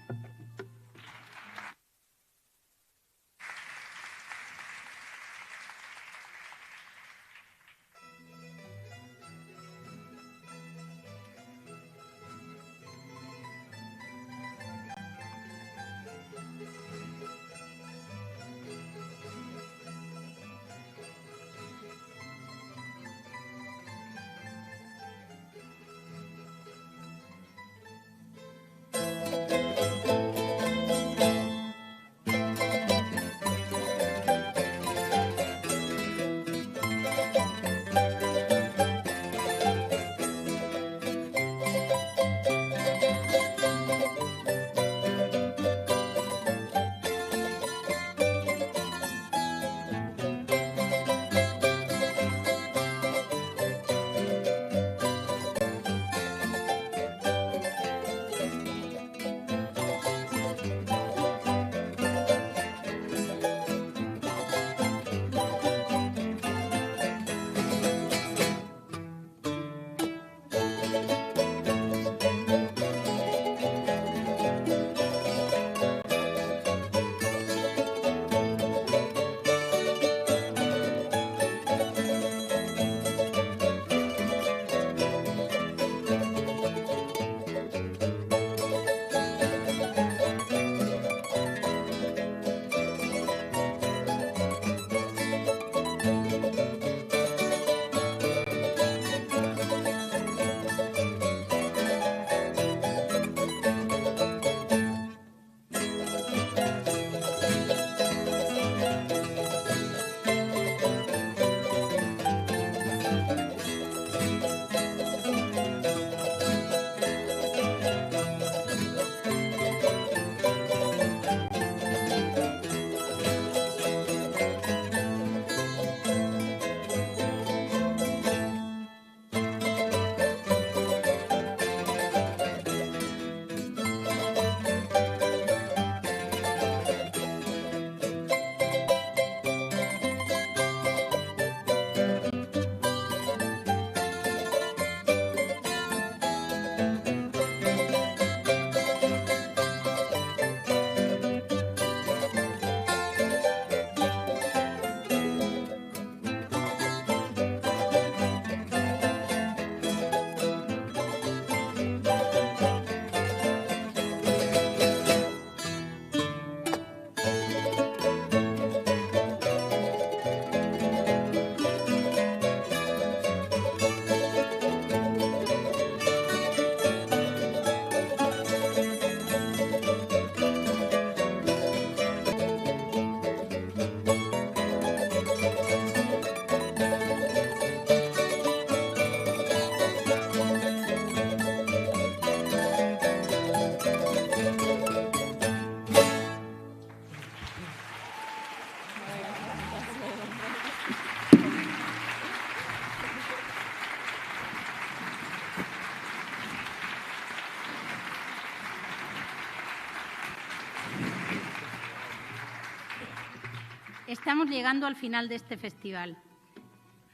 Estamos llegando al final de este festival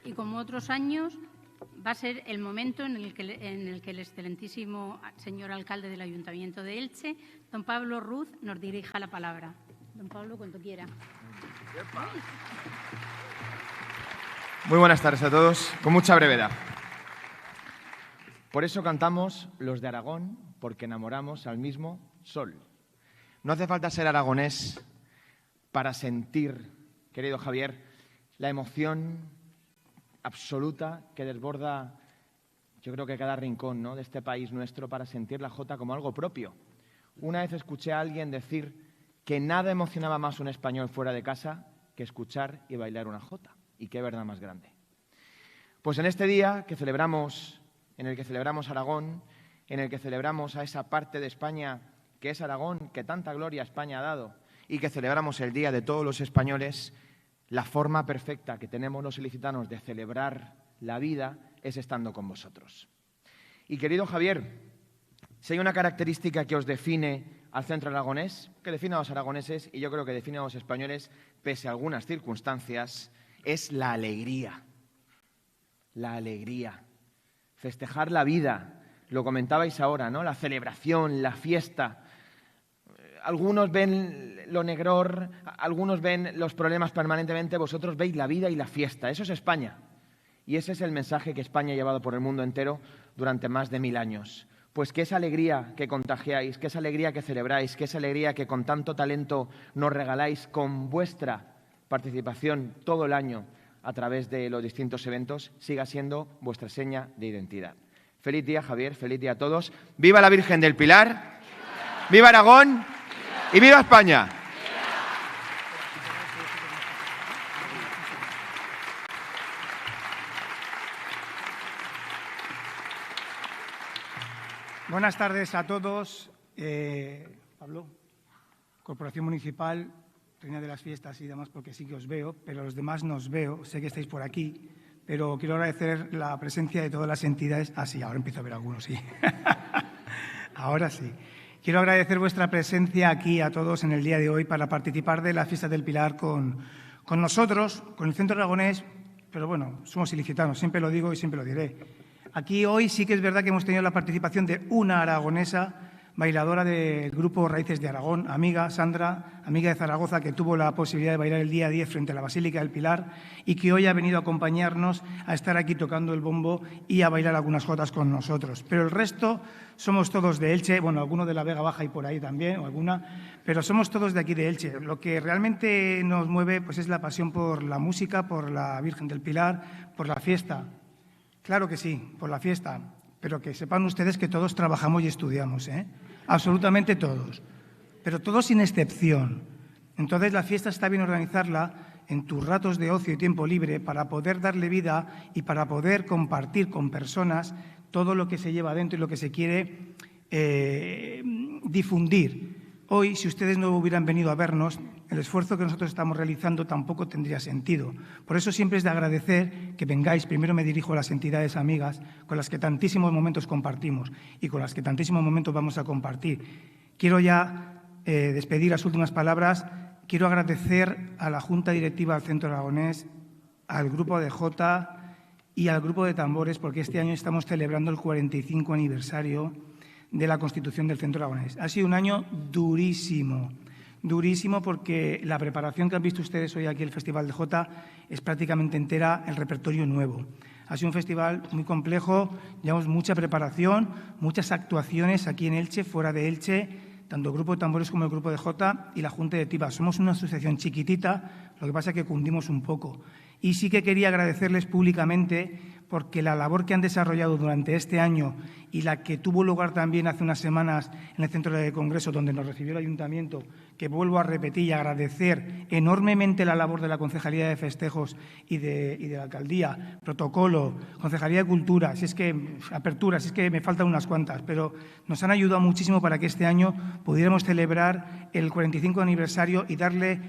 y, como otros años, va a ser el momento en el que el excelentísimo señor alcalde del Ayuntamiento de Elche, don Pablo Ruz, nos dirija la palabra. Don Pablo, cuando quiera. Muy buenas tardes a todos. Con mucha brevedad. Por eso cantamos los de Aragón, porque enamoramos al mismo sol. No hace falta ser aragonés para sentir, querido Javier, la emoción absoluta que desborda, yo creo que cada rincón, ¿no?, de este país nuestro, para sentir la jota como algo propio. Una vez escuché a alguien decir que nada emocionaba más a un español fuera de casa que escuchar y bailar una jota. Y qué verdad más grande. Pues en este día que celebramos, en el que celebramos Aragón, en el que celebramos a esa parte de España que es Aragón, que tanta gloria a España ha dado, y que celebramos el Día de todos los españoles, la forma perfecta que tenemos los ilicitanos de celebrar la vida es estando con vosotros. Y querido Javier, si hay una característica que os define al centro aragonés, que define a los aragoneses y yo creo que define a los españoles, pese a algunas circunstancias, es la alegría. La alegría. Festejar la vida, lo comentabais ahora, ¿no? La celebración, la fiesta. Algunos ven lo negror, algunos ven los problemas permanentemente, vosotros veis la vida y la fiesta. Eso es España. Y ese es el mensaje que España ha llevado por el mundo entero durante más de 1000 años. Pues que esa alegría que contagiáis, que esa alegría que celebráis, que esa alegría que con tanto talento nos regaláis con vuestra participación todo el año a través de los distintos eventos, siga siendo vuestra seña de identidad. Feliz día, Javier, feliz día a todos. ¡Viva la Virgen del Pilar! ¡Viva Aragón! ¡Y viva España! Buenas tardes a todos. Pablo, Corporación Municipal, Reina de las Fiestas y demás, porque sí que os veo, pero los demás no os veo. Sé que estáis por aquí, pero quiero agradecer la presencia de todas las entidades. Ah, sí, ahora empiezo a ver algunos, sí. Ahora sí. Quiero agradecer vuestra presencia aquí a todos en el día de hoy para participar de la Fiesta del Pilar con nosotros, con el Centro Aragonés, pero bueno, somos ilicitanos, siempre lo digo y siempre lo diré. Aquí hoy sí que es verdad que hemos tenido la participación de una aragonesa, bailadora del grupo Raíces de Aragón, amiga, Sandra, amiga de Zaragoza, que tuvo la posibilidad de bailar el día 10 frente a la Basílica del Pilar y que hoy ha venido a acompañarnos a estar aquí tocando el bombo y a bailar algunas jotas con nosotros. Pero el resto somos todos de Elche, bueno, alguno de la Vega Baja y por ahí también, o alguna, pero somos todos de aquí de Elche. Lo que realmente nos mueve pues, es la pasión por la música, por la Virgen del Pilar, por la fiesta. Claro que sí, por la fiesta, pero que sepan ustedes que todos trabajamos y estudiamos, ¿eh? Absolutamente todos, pero todos sin excepción. Entonces la fiesta está bien organizarla en tus ratos de ocio y tiempo libre para poder darle vida y para poder compartir con personas todo lo que se lleva dentro y lo que se quiere difundir. Hoy, si ustedes no hubieran venido a vernos, el esfuerzo que nosotros estamos realizando tampoco tendría sentido. Por eso siempre es de agradecer que vengáis. Primero me dirijo a las entidades amigas con las que tantísimos momentos compartimos y con las que tantísimos momentos vamos a compartir. Quiero ya despedir las últimas palabras. Quiero agradecer a la Junta Directiva del Centro Aragonés, al Grupo de Jota y al Grupo de Tambores, porque este año estamos celebrando el 45 aniversario de la Constitución del Centro Aragonés. Ha sido un año durísimo, durísimo porque la preparación que han visto ustedes hoy aquí en el Festival de Jota es prácticamente entera el repertorio nuevo. Ha sido un festival muy complejo, llevamos mucha preparación, muchas actuaciones aquí en Elche, fuera de Elche, tanto el Grupo de Tambores como el Grupo de Jota y la Junta Directiva. Somos una asociación chiquitita, lo que pasa es que cundimos un poco. Y sí que quería agradecerles públicamente porque la labor que han desarrollado durante este año y la que tuvo lugar también hace unas semanas en el Centro de Congreso, donde nos recibió el Ayuntamiento, que vuelvo a repetir y agradecer enormemente la labor de la Concejalía de Festejos y de la Alcaldía, Protocolo, Concejalía de Cultura, Apertura, si es que me faltan unas cuantas, pero nos han ayudado muchísimo para que este año pudiéramos celebrar el 45 aniversario y darle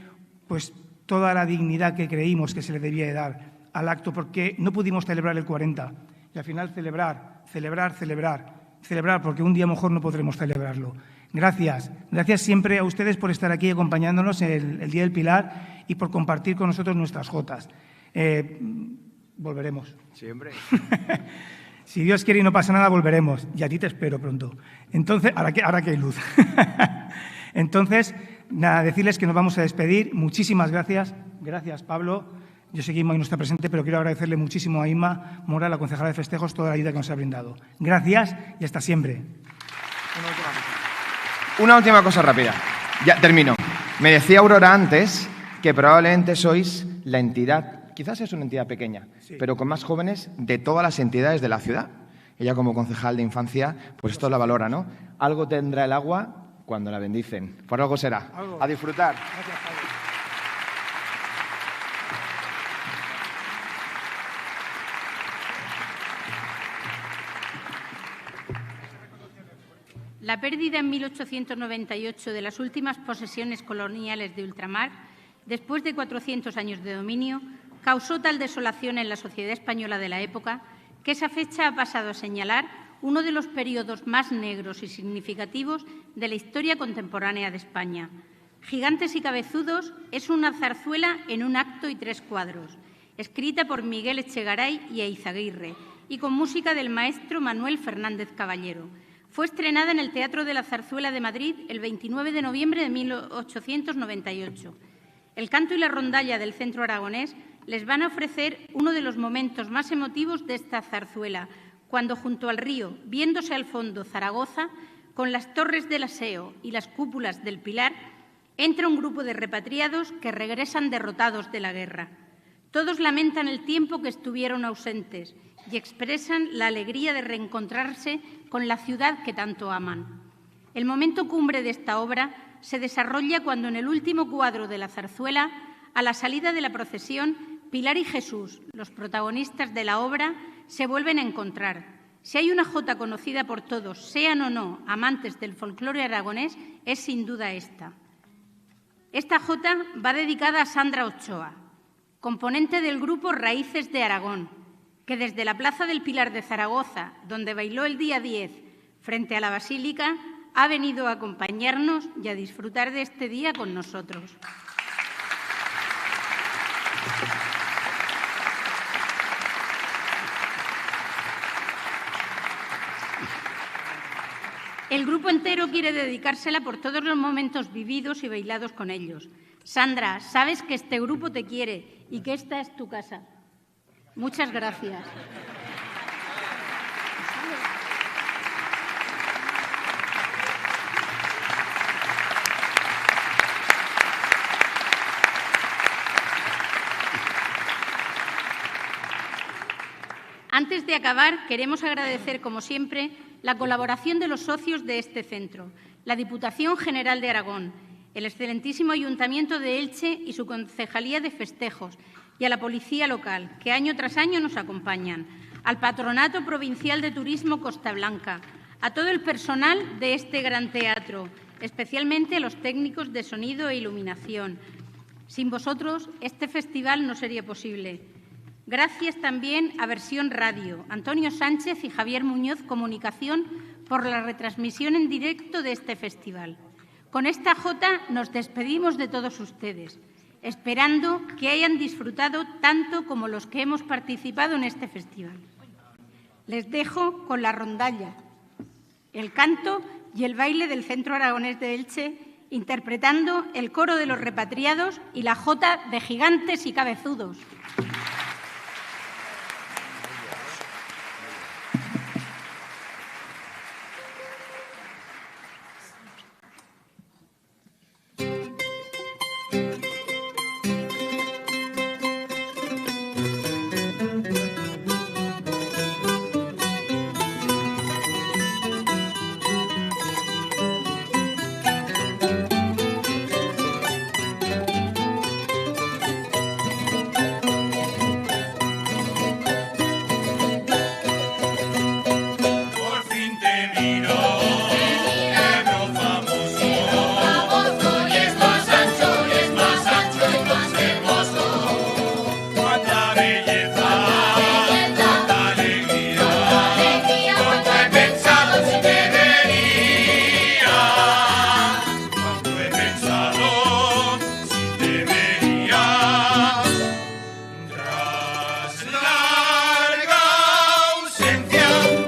pues toda la dignidad que creímos que se le debía de dar al acto, porque no pudimos celebrar el 40 y al final celebrar, porque un día mejor no podremos celebrarlo. Gracias siempre a ustedes por estar aquí acompañándonos el Día del Pilar y por compartir con nosotros nuestras jotas. Volveremos. Siempre. Si Dios quiere y no pasa nada, volveremos. Y a ti te espero pronto. Entonces, ahora que hay luz. Entonces, nada, decirles que nos vamos a despedir. Muchísimas gracias. Gracias, Pablo. Yo sé que Inma hoy no está presente, pero quiero agradecerle muchísimo a Inma Mora, la concejala de Festejos, toda la ayuda que nos ha brindado. Gracias y hasta siempre. Una última cosa rápida. Ya termino. Me decía Aurora antes que probablemente sois la entidad, quizás es una entidad pequeña, pero con más jóvenes de todas las entidades de la ciudad. Ella, como concejal de infancia, pues esto la valora, ¿no? Algo tendrá el agua cuando la bendicen. Por algo será. A disfrutar. Gracias, Javi. La pérdida en 1898 de las últimas posesiones coloniales de ultramar, después de 400 años de dominio, causó tal desolación en la sociedad española de la época que esa fecha ha pasado a señalar uno de los periodos más negros y significativos de la historia contemporánea de España. Gigantes y cabezudos es una zarzuela en un acto y 3 cuadros, escrita por Miguel Echegaray y Eizaguirre y con música del maestro Manuel Fernández Caballero. Fue estrenada en el Teatro de la Zarzuela de Madrid el 29 de noviembre de 1898. El canto y la rondalla del Centro Aragonés les van a ofrecer uno de los momentos más emotivos de esta zarzuela, cuando junto al río, viéndose al fondo Zaragoza, con las torres del Aseo y las cúpulas del Pilar, entra un grupo de repatriados que regresan derrotados de la guerra. Todos lamentan el tiempo que estuvieron ausentes y expresan la alegría de reencontrarse con la ciudad que tanto aman. El momento cumbre de esta obra se desarrolla cuando en el último cuadro de la zarzuela, a la salida de la procesión, Pilar y Jesús, los protagonistas de la obra, se vuelven a encontrar. Si hay una jota conocida por todos, sean o no amantes del folclore aragonés, es sin duda esta. Esta jota va dedicada a Sandra Ochoa, componente del grupo Raíces de Aragón, que desde la Plaza del Pilar de Zaragoza, donde bailó el día 10 frente a la Basílica, ha venido a acompañarnos y a disfrutar de este día con nosotros. El grupo entero quiere dedicársela por todos los momentos vividos y bailados con ellos. Sandra, sabes que este grupo te quiere y que esta es tu casa. Muchas gracias. Antes de acabar, queremos agradecer, como siempre, la colaboración de los socios de este centro, la Diputación General de Aragón, el excelentísimo Ayuntamiento de Elche y su Concejalía de Festejos, y a la Policía Local, que año tras año nos acompañan, al Patronato Provincial de Turismo Costa Blanca, a todo el personal de este gran teatro, especialmente a los técnicos de sonido e iluminación. Sin vosotros, este festival no sería posible. Gracias también a Versión Radio, Antonio Sánchez y Javier Muñoz Comunicación, por la retransmisión en directo de este festival. Con esta jota nos despedimos de todos ustedes, esperando que hayan disfrutado tanto como los que hemos participado en este festival. Les dejo con la rondalla, el canto y el baile del Centro Aragonés de Elche, interpretando el coro de los repatriados y la jota de Gigantes y Cabezudos.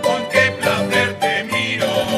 Con qué placer te miro.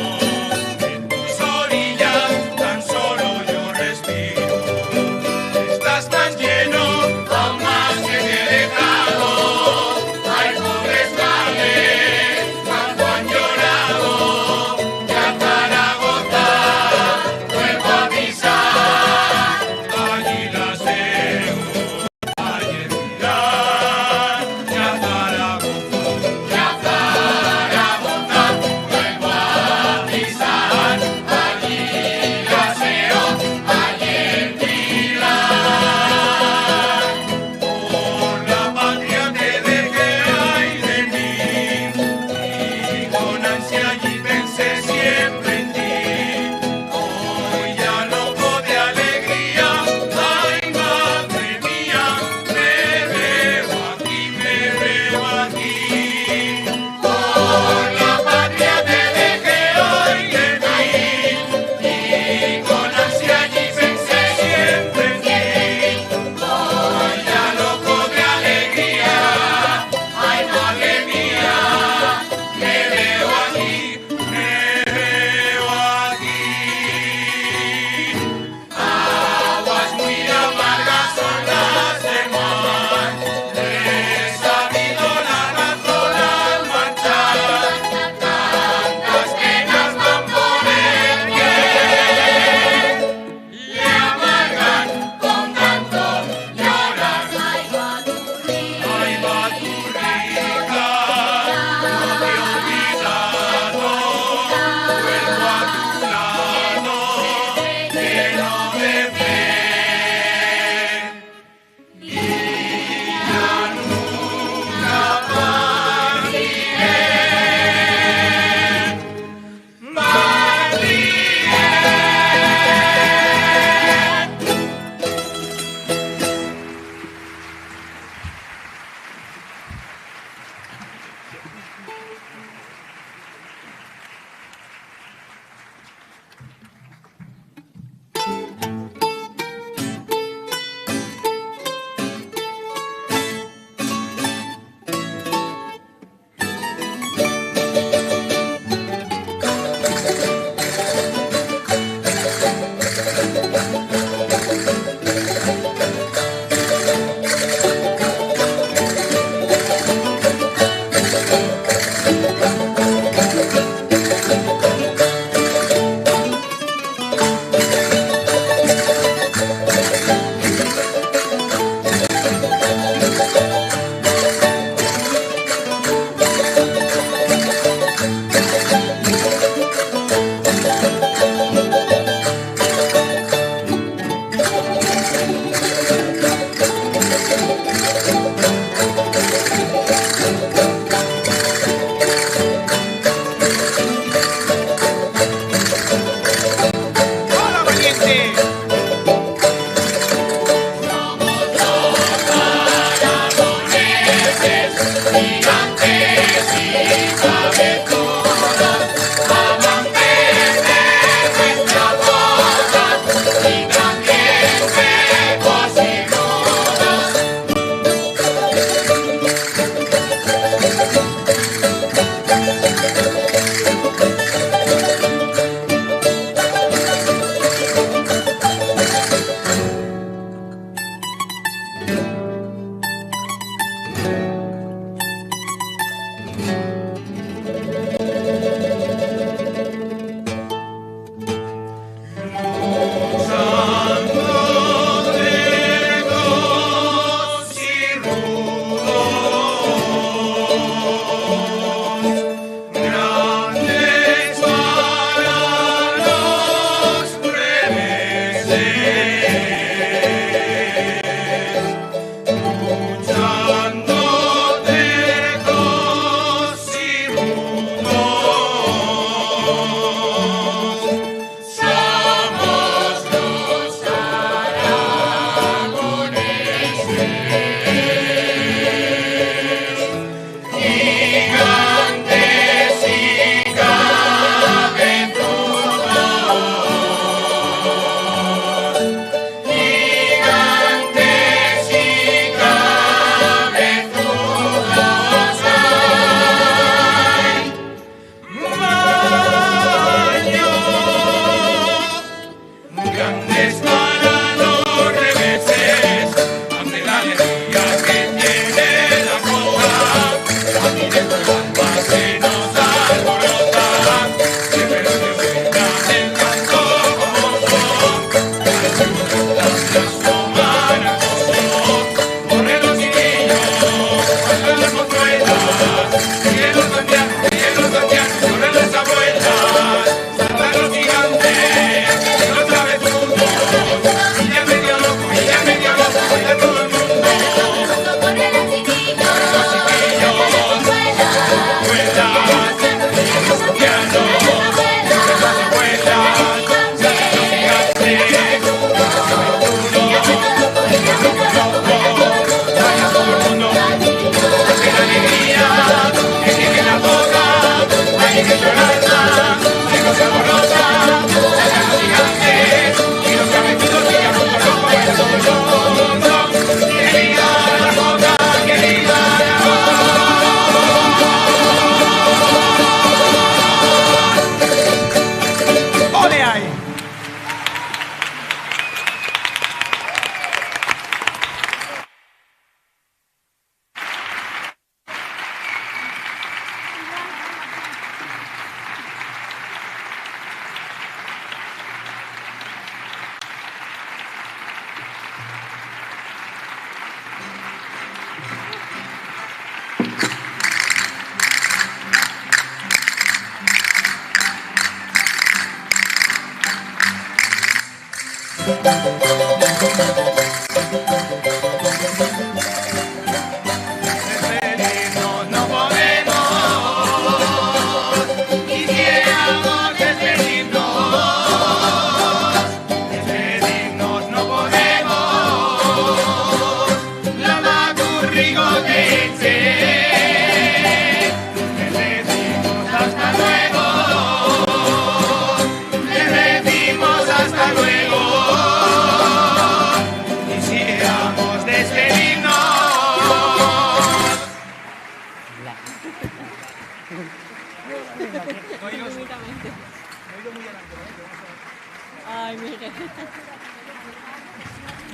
Ay, Miguel.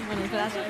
Bueno, gracias.